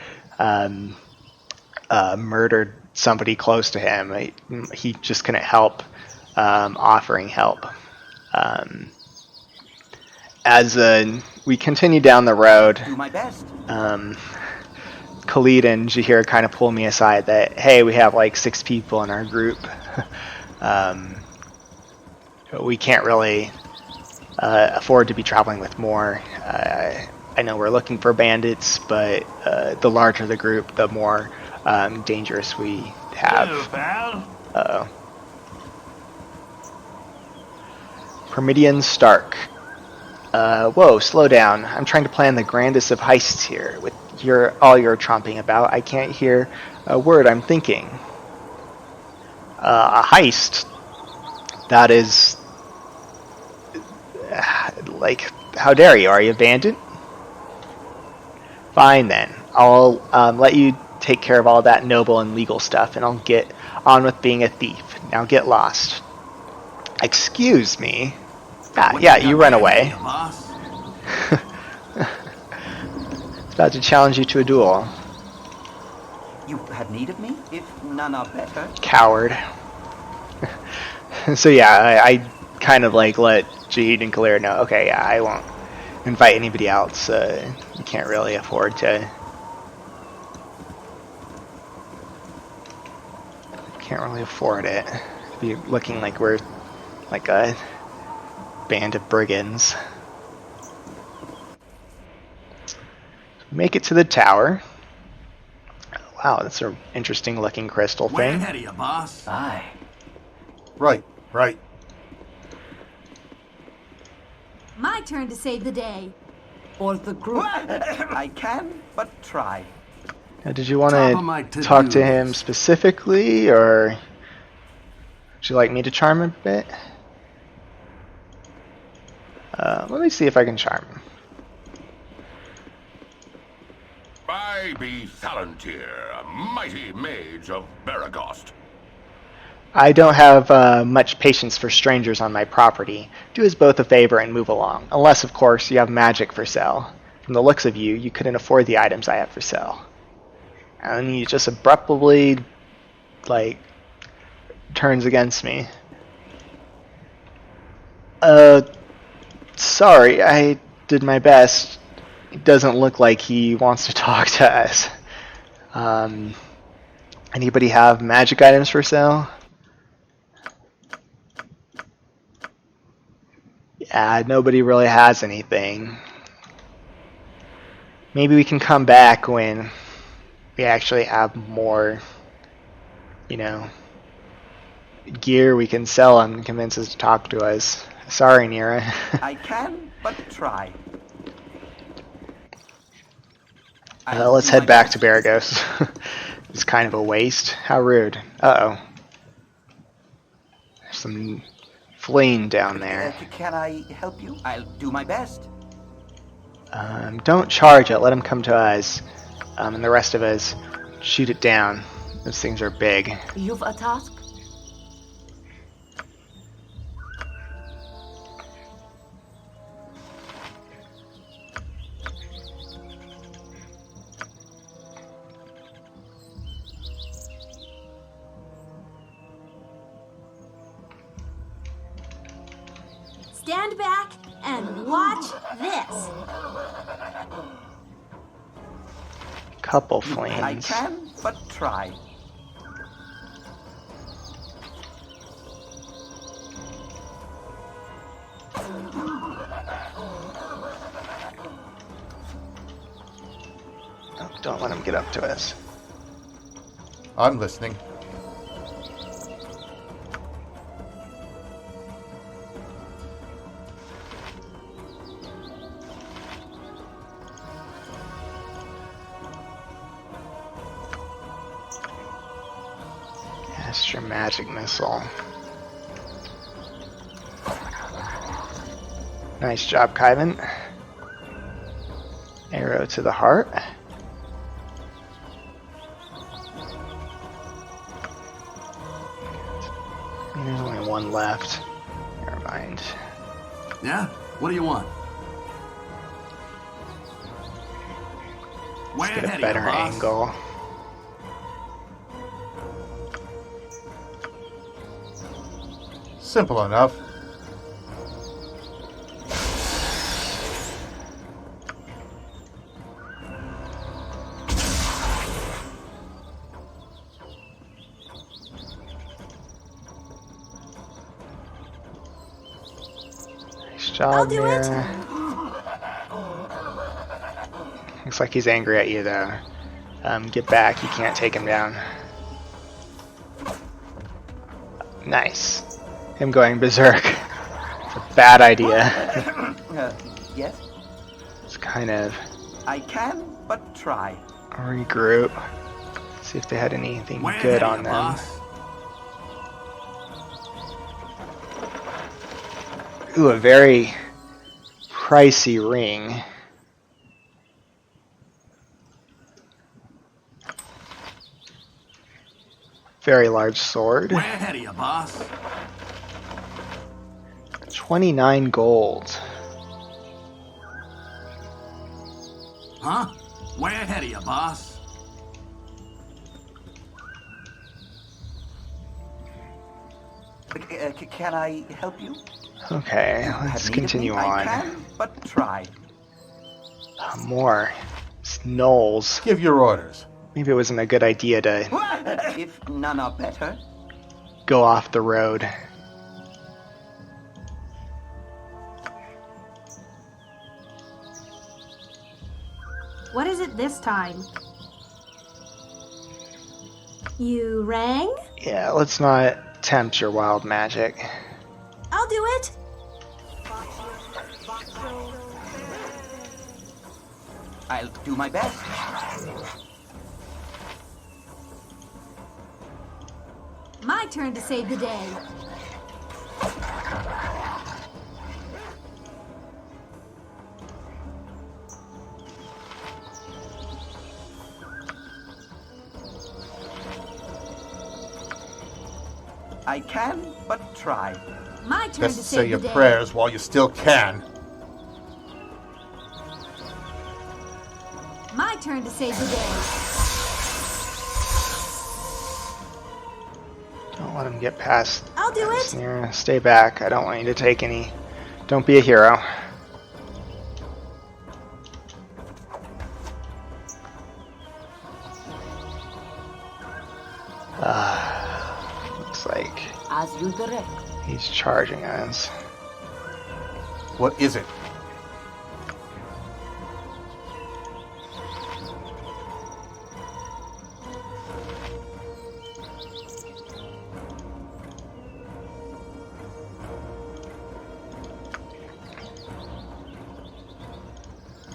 murdered somebody close to him, he just couldn't help offering help. As we continue down the road, Do my best. Khalid and Jaheira kind of pull me aside that, hey, we have like 6 people in our group. We can't really afford to be traveling with more. I know we're looking for bandits, but the larger the group, the more dangerous we have. Hello, pal. Uh-oh. Permidian Stark. Whoa, slow down. I'm trying to plan the grandest of heists here. With all you're tromping about, I can't hear a word I'm thinking. A heist? That is... like, how dare you? Are you a bandit? Fine then. I'll let you take care of all that noble and legal stuff, and I'll get on with being a thief. Now get lost. Excuse me? Yeah, you run away. It's about to challenge you to a duel. You have need of me? If none are better. Coward. So yeah, I kind of like let Jaheira and Khalid know, okay, yeah, I won't invite anybody else. You can't really afford to... Can't really afford it. Be looking like we're like a band of brigands. Make it to the tower. Wow, that's an interesting looking crystal Way thing. ahead of you, boss. Aye. Right, right. My turn to save the day. For the group. I can, but try. Now, did you want Top of my to to-do talk to him list. specifically, or would you like me to charm him a bit? Let me see if I can charm him. I be Thalantir, a mighty mage of Baragost. I don't have much patience for strangers on my property. Do us both a favor and move along. Unless, of course, you have magic for sale. From the looks of you, you couldn't afford the items I have for sale. And he just abruptly, like, turns against me. Sorry, I did my best. It doesn't look like he wants to talk to us. Anybody have magic items for sale? Yeah, nobody really has anything. Maybe we can come back when we actually have more, you know, gear we can sell him and convince us to talk to us. Sorry, Nira. I can, but try. Let's head back to Baragos. It's kind of a waste. How rude. Uh-oh. There's some flame down there. Can I help you? I'll do my best. Don't charge it. Let him come to us. And the rest of us shoot it down. Those things are big. You've a task? Stand back and watch this. Couple I flames. can, but try. Oh, don't let him get up to us. I'm listening. Astro magic missile. Nice job, Kyvan. Arrow to the heart. There's only one left. Never mind. Yeah? What do you want? Way Let's get ahead a better of you, boss. angle. Simple enough. Nice job, I'll do it. Mira. Looks like he's angry at you, though. Get back. You can't take him down. Nice. Him going berserk. It's a bad idea. Yes? It's kind of I can, but try. regroup. See if they had anything Way good ahead of on you, them. boss. Ooh, a very pricey ring. Very large sword. Way ahead of you, boss. 29 gold. Huh? Way ahead of you, boss. Can I help you? Okay, let's continue on. I can, but try. More. It's gnolls. Give your orders. Maybe it wasn't a good idea to If none are better. go off the road. What is it this time? You rang? Yeah, let's not tempt your wild magic. I'll do it. I'll do my best. My turn to save the day. I can, but try. My turn Best to to say save your the day. prayers while you still can. My turn to save the day. Don't let him get past. I'll do it. Snare. Stay back. I don't want you to take any. Don't be a hero. Looks like As you direct. he's charging us. What is it?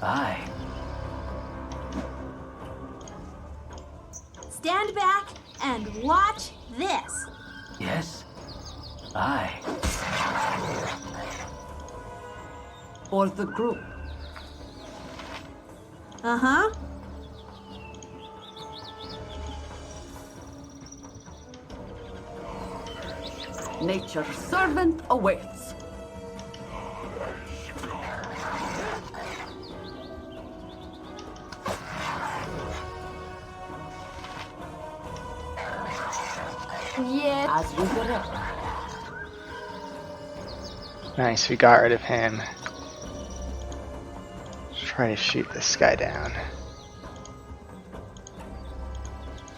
Aye. Stand back and watch this. Yes. Aye. For the group. Uh-huh. Nature's servant awaits. Yes. As you direct. Nice, we got rid of him. Let's try to shoot this guy down.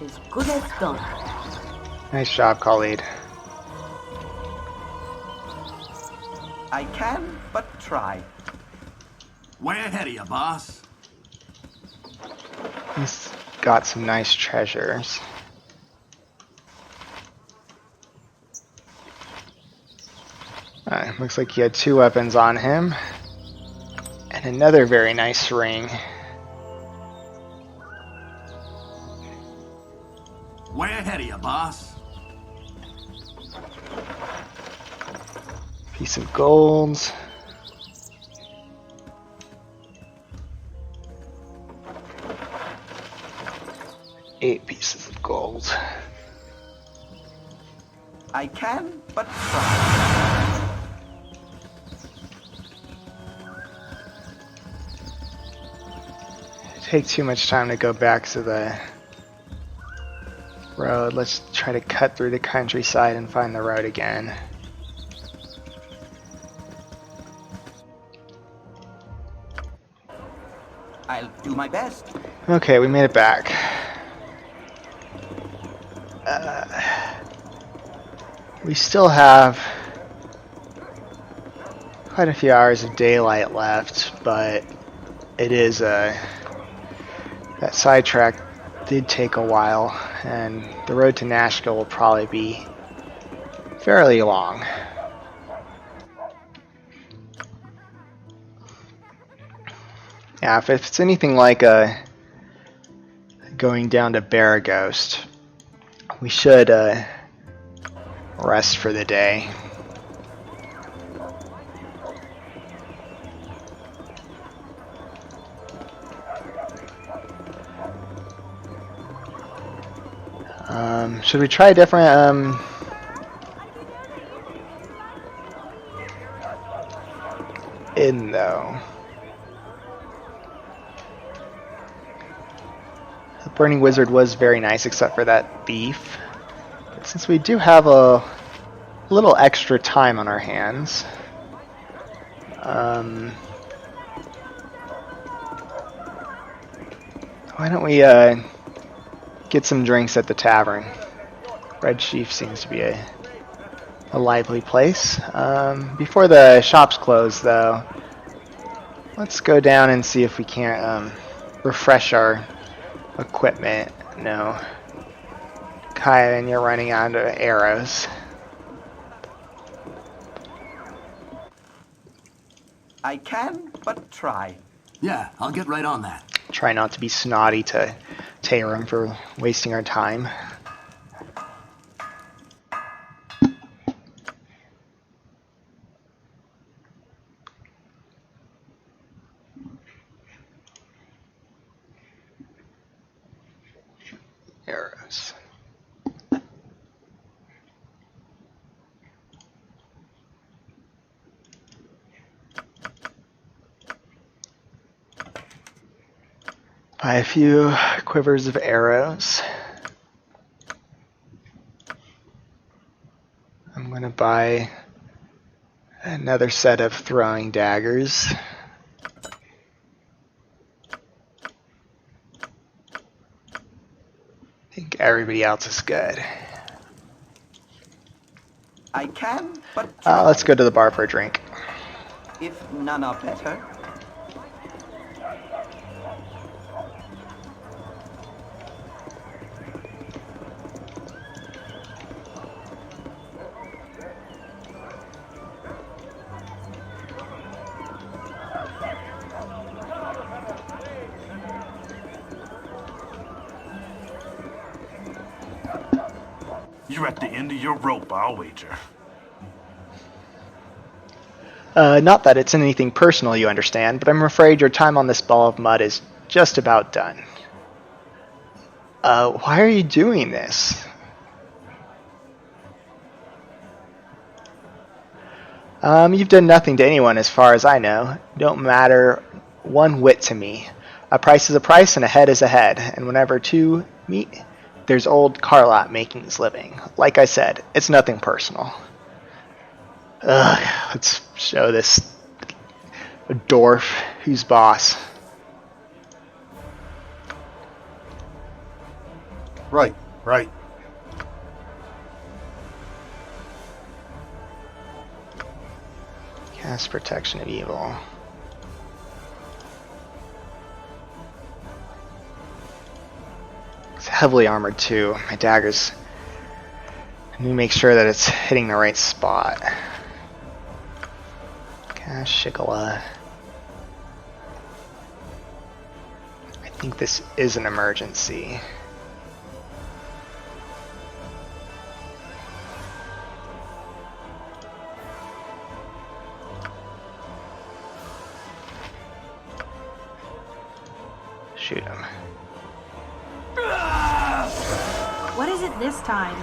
As good as done. Nice job, Khalid. I can, but try. Way ahead of you, boss. He's got some nice treasures. Looks like he had 2 weapons on him. And another very nice ring. Way ahead of you, boss. Piece of gold. Eight pieces of gold. I can, but try. Take too much time to go back to the road. Let's try to cut through the countryside and find the road again. I'll do my best. Okay, we made it back. We still have quite a few hours of daylight left, but it is that sidetrack did take a while, and the road to Nashville will probably be fairly long. Yeah, if it's anything like going down to Baragost, we should rest for the day. Should we try a different inn though? The Burning Wizard was very nice except for that beef. But since we do have a little extra time on our hands, why don't we get some drinks at the tavern? Red Chief seems to be a lively place. Before the shops close, though, let's go down and see if we can't refresh our equipment. No. Kaya, and you're running out of arrows. I can but try. Yeah, I'll get right on that. Try not to be snotty to Tarum for wasting our time. Arrows. Buy a few quivers of arrows. I'm going to buy another set of throwing daggers. I think everybody else is good. I can but try. Let's go to the bar for a drink. If none are better. You're at the end of your rope, I'll wager. Not that it's anything personal, you understand, but I'm afraid your time on this ball of mud is just about done. Why are you doing this? You've done nothing to anyone as far as I know. Don't matter one whit to me. A price is a price and a head is a head, and whenever two meet, there's old Carlot making his living. Like I said, it's nothing personal. Let's show this dwarf who's boss. Right. Cast Protection of Evil. It's heavily armored too. My daggers. I need to make sure that it's hitting the right spot. Cast Shikala. I think this is an emergency. Shoot him. What is it this time?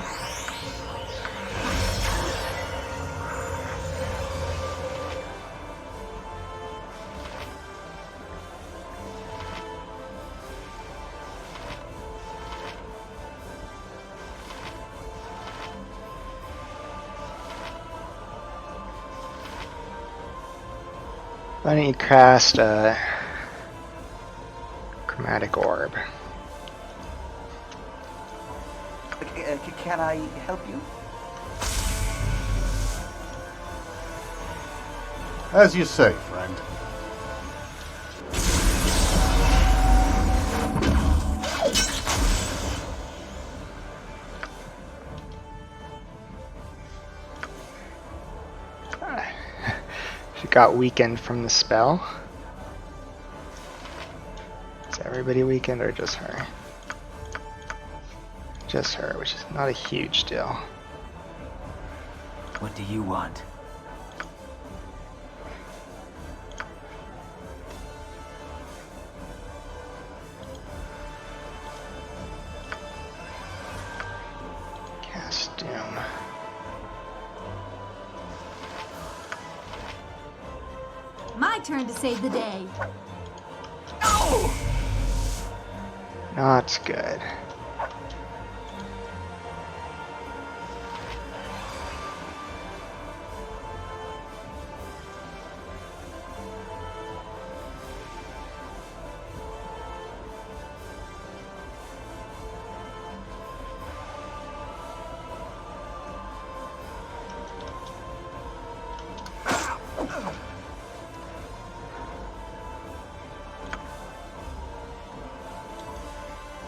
Why don't you cast a Chromatic Orb? Can I help you? As you say, friend. She got weakened from the spell. Is everybody weakened or just her? Just her, which is not a huge deal. What do you want? doom. My turn to save the day. Not good.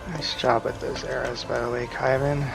Nice job with those arrows, by the way, Kyvan.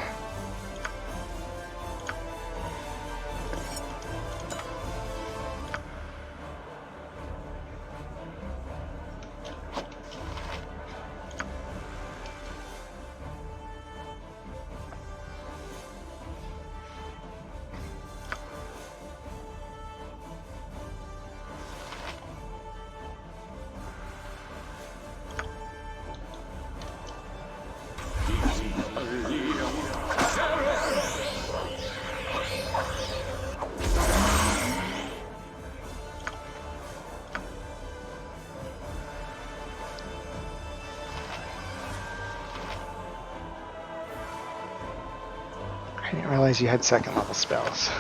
I didn't realize you had second level spells.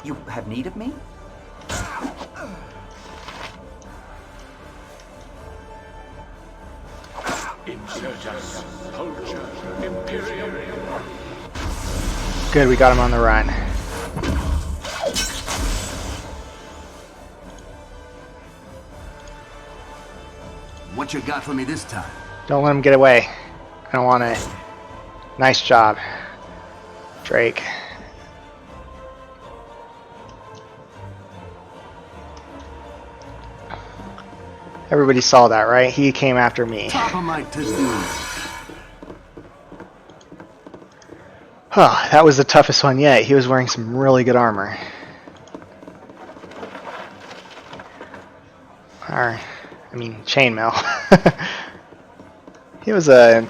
You have need of me? Insurgents, culture, Imperium. Good, we got him on the run. What you got for me this time? Don't let him get away. I don't want to. Nice job, Drake. Everybody saw that, right? He came after me. Top of my to-do. Huh, that was the toughest one yet. He was wearing some really good armor. Chainmail. He was a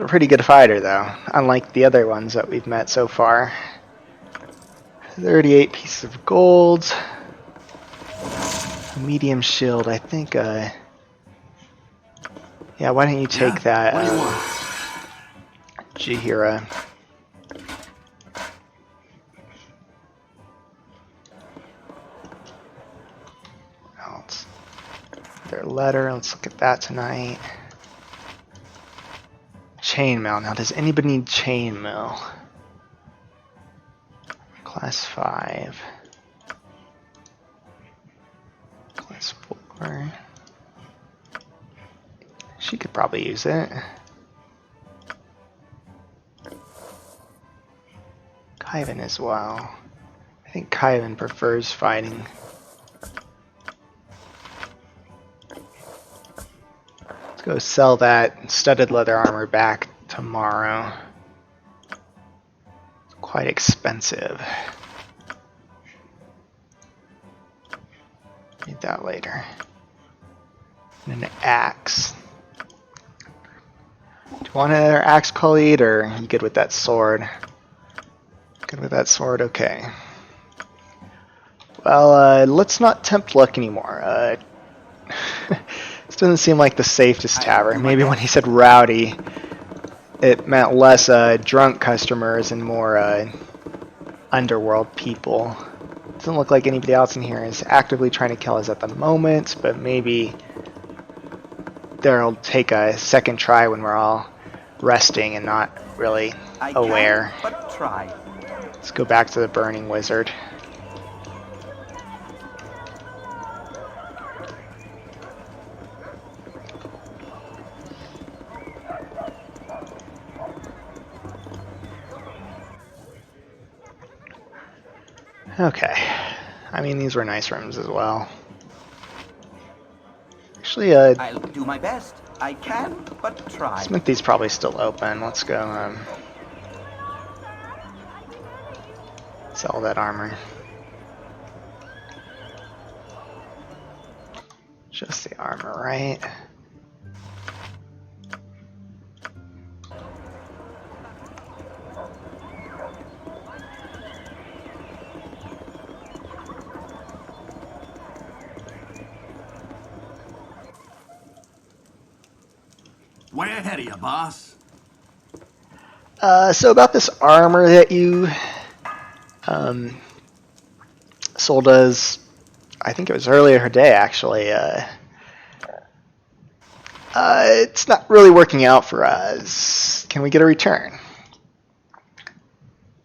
pretty good fighter, though, unlike the other ones that we've met so far. 38 pieces of gold. A medium shield, I think, yeah, why don't you take that, What do you want? Jaheira. Their letter, let's look at that tonight. Chainmail. Now, does anybody need chainmail? Class 5. Class 4. She could probably use it. Kyvan as well. I think Kyvan prefers fighting. Let's go sell that studded leather armor back tomorrow. It's quite expensive. Need that later. And an axe. Do you want another axe, Khalid, or are you good with that sword? Good with that sword? Okay. Well, let's not tempt luck anymore. This doesn't seem like the safest tavern. Maybe when he said rowdy, it meant less drunk customers and more underworld people. Doesn't look like anybody else in here is actively trying to kill us at the moment, but maybe they'll take a second try when we're all resting and not really aware. But try. Let's go back to the Burning Wizard. Okay. I mean, these were nice rooms as well. Actually, I'll do my best. I can, but try. Smithy's probably still open. Let's go sell that armor. Just the armor, right? Way ahead of you, boss. So about this armor that you sold us, I think it was earlier today, actually. It's not really working out for us. Can we get a return?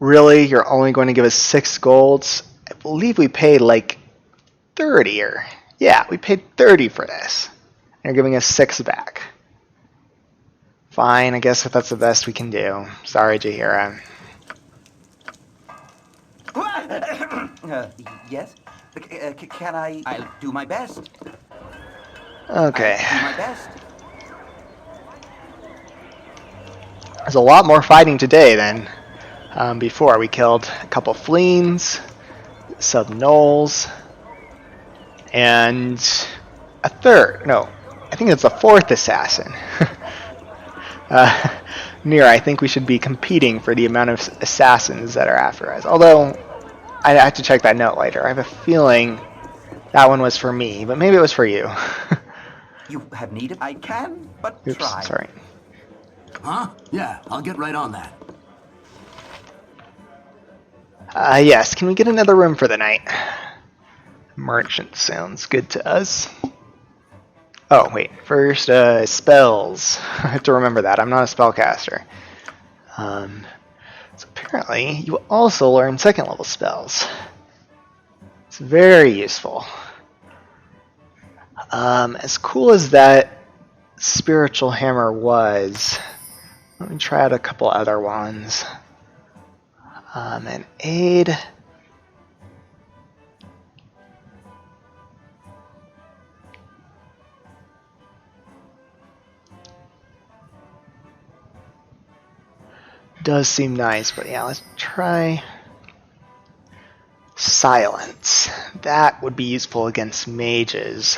Really? You're only going to give us 6 golds? I believe we paid like 30 or... Yeah, we paid 30 for this. And you're giving us 6 back. Fine, I guess if that's the best we can do. Sorry, Jaheira. Yes? Can I... I'll do my best. Okay. I'll do my best. There's a lot more fighting today than before. We killed a couple fleens, sub-gnolls, and a third. No, I think it's a 4th assassin. Near, I think we should be competing for the amount of assassins that are after us. Although, I have to check that note later. I have a feeling that one was for me, but maybe it was for you. You have need of... I can, but Oops, try. sorry. Huh? Yeah, I'll get right on that. Yes, can we get another room for the night? Merchant sounds good to us. Oh, wait. First, spells. I have to remember that. I'm not a spellcaster. So apparently, you also learn 2nd level spells. It's very useful. As cool as that spiritual hammer was, let me try out a couple other ones. An aid. Does seem nice, but yeah, let's try silence. That would be useful against mages.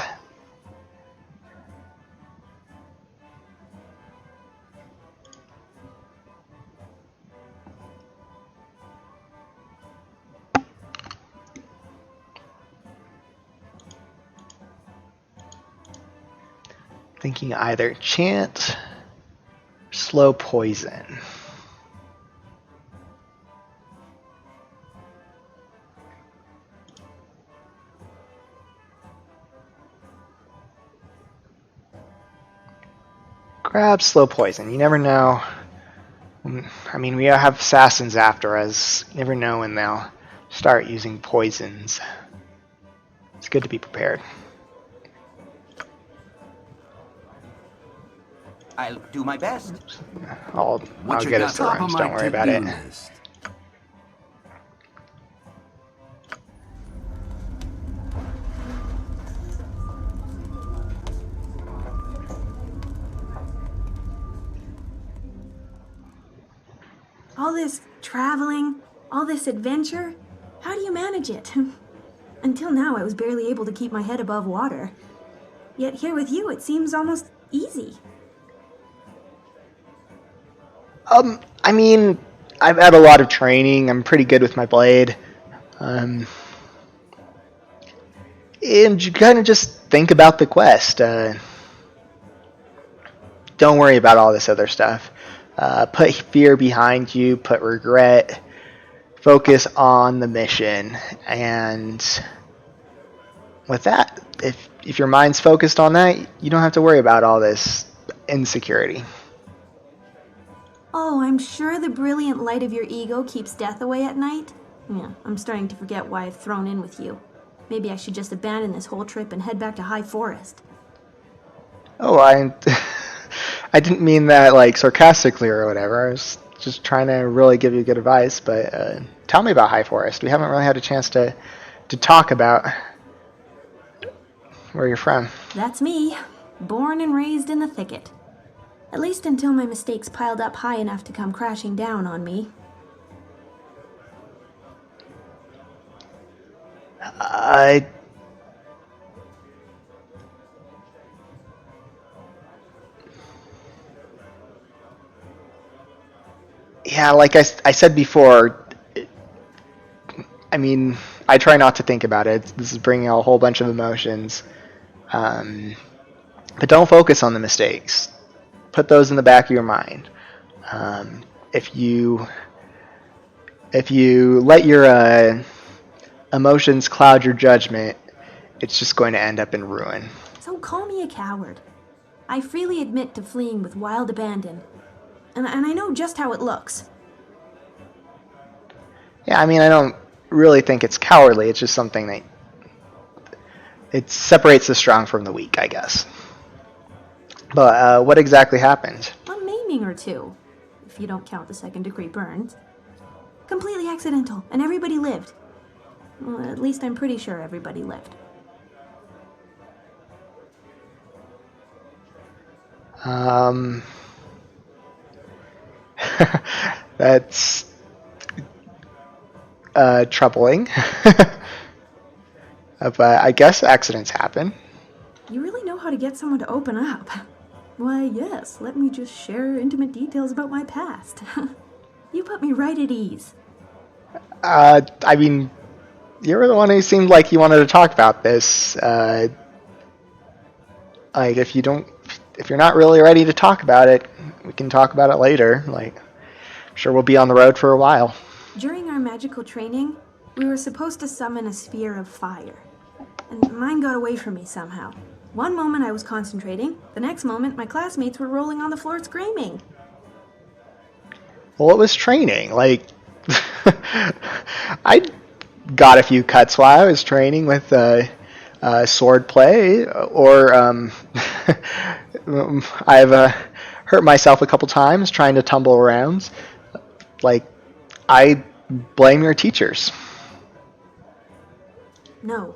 Thinking either chant, slow poison. Grab slow poison. You never know. I mean, we have assassins after us. You never know when they'll start using poisons. It's good to be prepared. I'll do my best. I'll get us the rooms. Don't worry about it. List. All this traveling, all this adventure, how do you manage it? Until now, I was barely able to keep my head above water. Yet here with you, it seems almost easy. I mean, I've had a lot of training. I'm pretty good with my blade. And you kind of just think about the quest. Don't worry about all this other stuff. Put fear behind you. Put regret. focus on the mission. And with that, if your mind's focused on that, you don't have to worry about all this insecurity. Oh, I'm sure the brilliant light of your ego keeps death away at night? Yeah, I'm starting to forget why I've thrown in with you. Maybe I should just abandon this whole trip and head back to High Forest. Oh, I didn't mean that like sarcastically or whatever. I was just trying to really give you good advice. But tell me about High Forest. We haven't really had a chance to talk about where you're from. That's me. Born and raised in the thicket. At least until my mistakes piled up high enough to come crashing down on me. Yeah, like I said before, I mean, I try not to think about it. This is bringing a whole bunch of emotions. But don't focus on the mistakes. Put those in the back of your mind. If you let your emotions cloud your judgment, it's just going to end up in ruin. So call me a coward. I freely admit to fleeing with wild abandon. And I know just how it looks. Yeah, I mean, I don't really think it's cowardly. It's just something that it separates the strong from the weak, I guess. But what exactly happened? A maiming or two, if you don't count the second-degree burns. Completely accidental, and everybody lived. Well, at least I'm pretty sure everybody lived. That's troubling. But I guess accidents happen. You really know how to get someone to open up. Why, yes, let me just share intimate details about my past. You put me right at ease. I mean, you were the one who seemed like you wanted to talk about this. Like, if you're not really ready to talk about it, we can talk about it later. Like, I'm sure we'll be on the road for a while. During our magical training, we were supposed to summon a sphere of fire. And mine got away from me somehow. One moment I was concentrating, the next moment my classmates were rolling on the floor screaming. Well, it was training. Like, I got a few cuts while I was training with sword play, or I've hurt myself a couple times trying to tumble around. Like, I blame your teachers. No,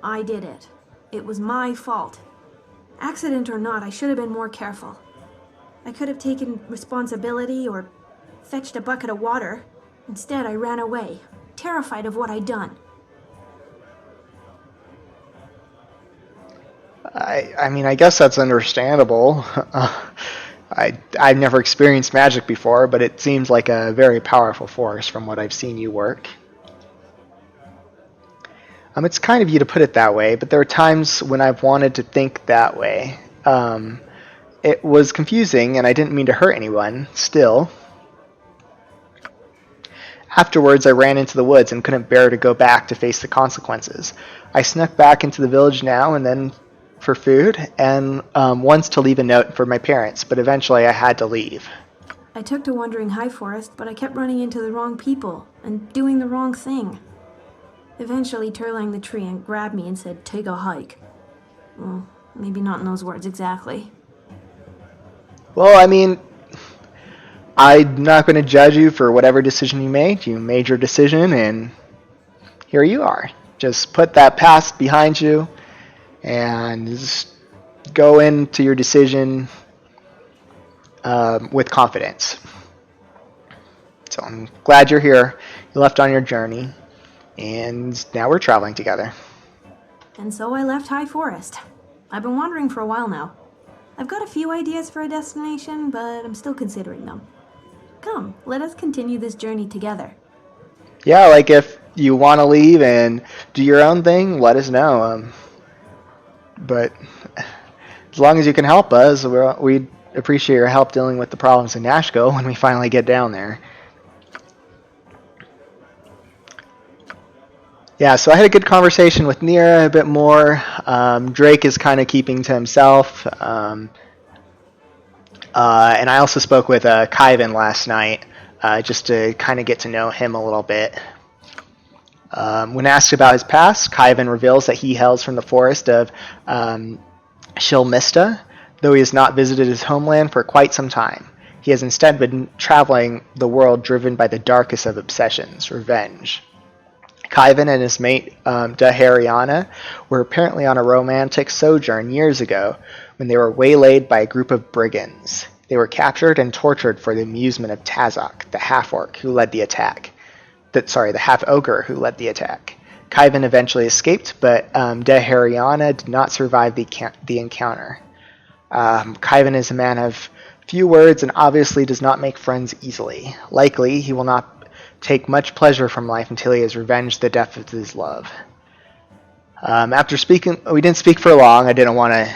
I did it. It was my fault. Accident or not, I should have been more careful. I could have taken responsibility or fetched a bucket of water. Instead, I ran away, terrified of what I'd done. I mean, I guess that's understandable. I've never experienced magic before, but it seems like a very powerful force from what I've seen you work. It's kind of you to put it that way, but there are times when I've wanted to think that way. It was confusing, and I didn't mean to hurt anyone, still. Afterwards, I ran into the woods and couldn't bear to go back to face the consequences. I snuck back into the village now and then for food, and once to leave a note for my parents, but eventually I had to leave. I took to wandering High Forest, but I kept running into the wrong people and doing the wrong thing. Eventually, Turlang the Tree grabbed me and said, "Take a hike." Well, maybe not in those words exactly. Well, I mean, I'm not going to judge you for whatever decision you made. You made your decision, and here you are. Just put that past behind you and just go into your decision with confidence. So I'm glad you're here. You left on your journey, and now we're traveling together. And so I left High Forest. I've been wandering for a while now. I've got a few ideas for a destination, but I'm still considering them. Come, let us continue this journey together. Yeah, like if you want to leave and do your own thing, let us know. But as long as you can help us, we'd appreciate your help dealing with the problems in Nashville when we finally get down there. Yeah, so I had a good conversation with Nira a bit more. Drake is kind of keeping to himself. And I also spoke with Kyvan last night just to kind of get to know him a little bit. When asked about his past, Kyvan reveals that he hails from the forest of Shilmista, though he has not visited his homeland for quite some time. He has instead been traveling the world driven by the darkest of obsessions, revenge. Kyvan and his mate Jaheira were apparently on a romantic sojourn years ago when they were waylaid by a group of brigands. They were captured and tortured for the amusement of Tazok, the half-orc who led the attack. The half-ogre who led the attack. Kyvan eventually escaped, but Jaheira did not survive the encounter. Kyvan is a man of few words and obviously does not make friends easily. Likely, he will not take much pleasure from life until he has revenged the death of his love. After speaking, we didn't speak for long. I didn't want to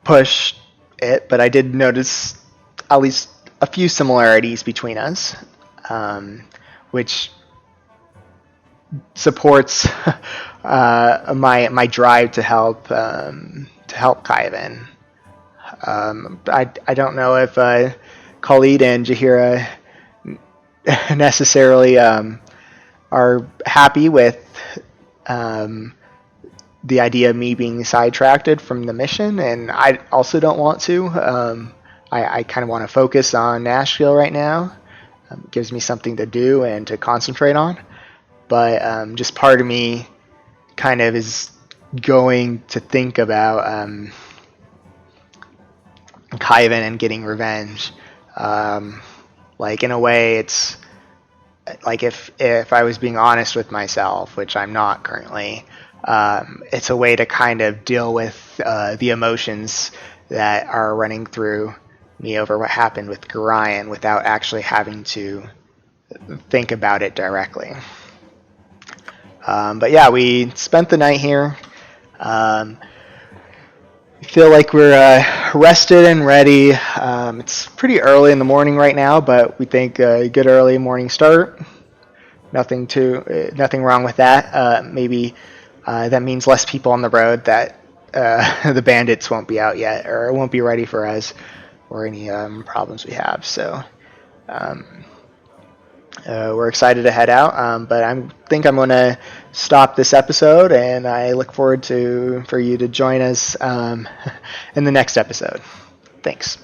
push it, but I did notice at least a few similarities between us, which supports my drive to help Kyvan. I don't know if Khalid and Jaheira necessarily are happy with the idea of me being sidetracked from the mission, and I also don't want to. I kind of want to focus on Nashville right now. It gives me something to do and to concentrate on. But just part of me kind of is going to think about Kyvan and getting revenge. Like, in a way, it's like if I was being honest with myself, which I'm not currently, it's a way to kind of deal with the emotions that are running through me over what happened with Gorion without actually having to think about it directly. But yeah, we spent the night here. Feel like we're rested and ready. It's pretty early in the morning right now, but we think a good early morning start. Nothing wrong with that. Maybe that means less people on the road, that the bandits won't be out yet or won't be ready for us or any problems we have. So we're excited to head out, but I think I'm going to stop this episode, and I look forward for you to join us in the next episode. Thanks.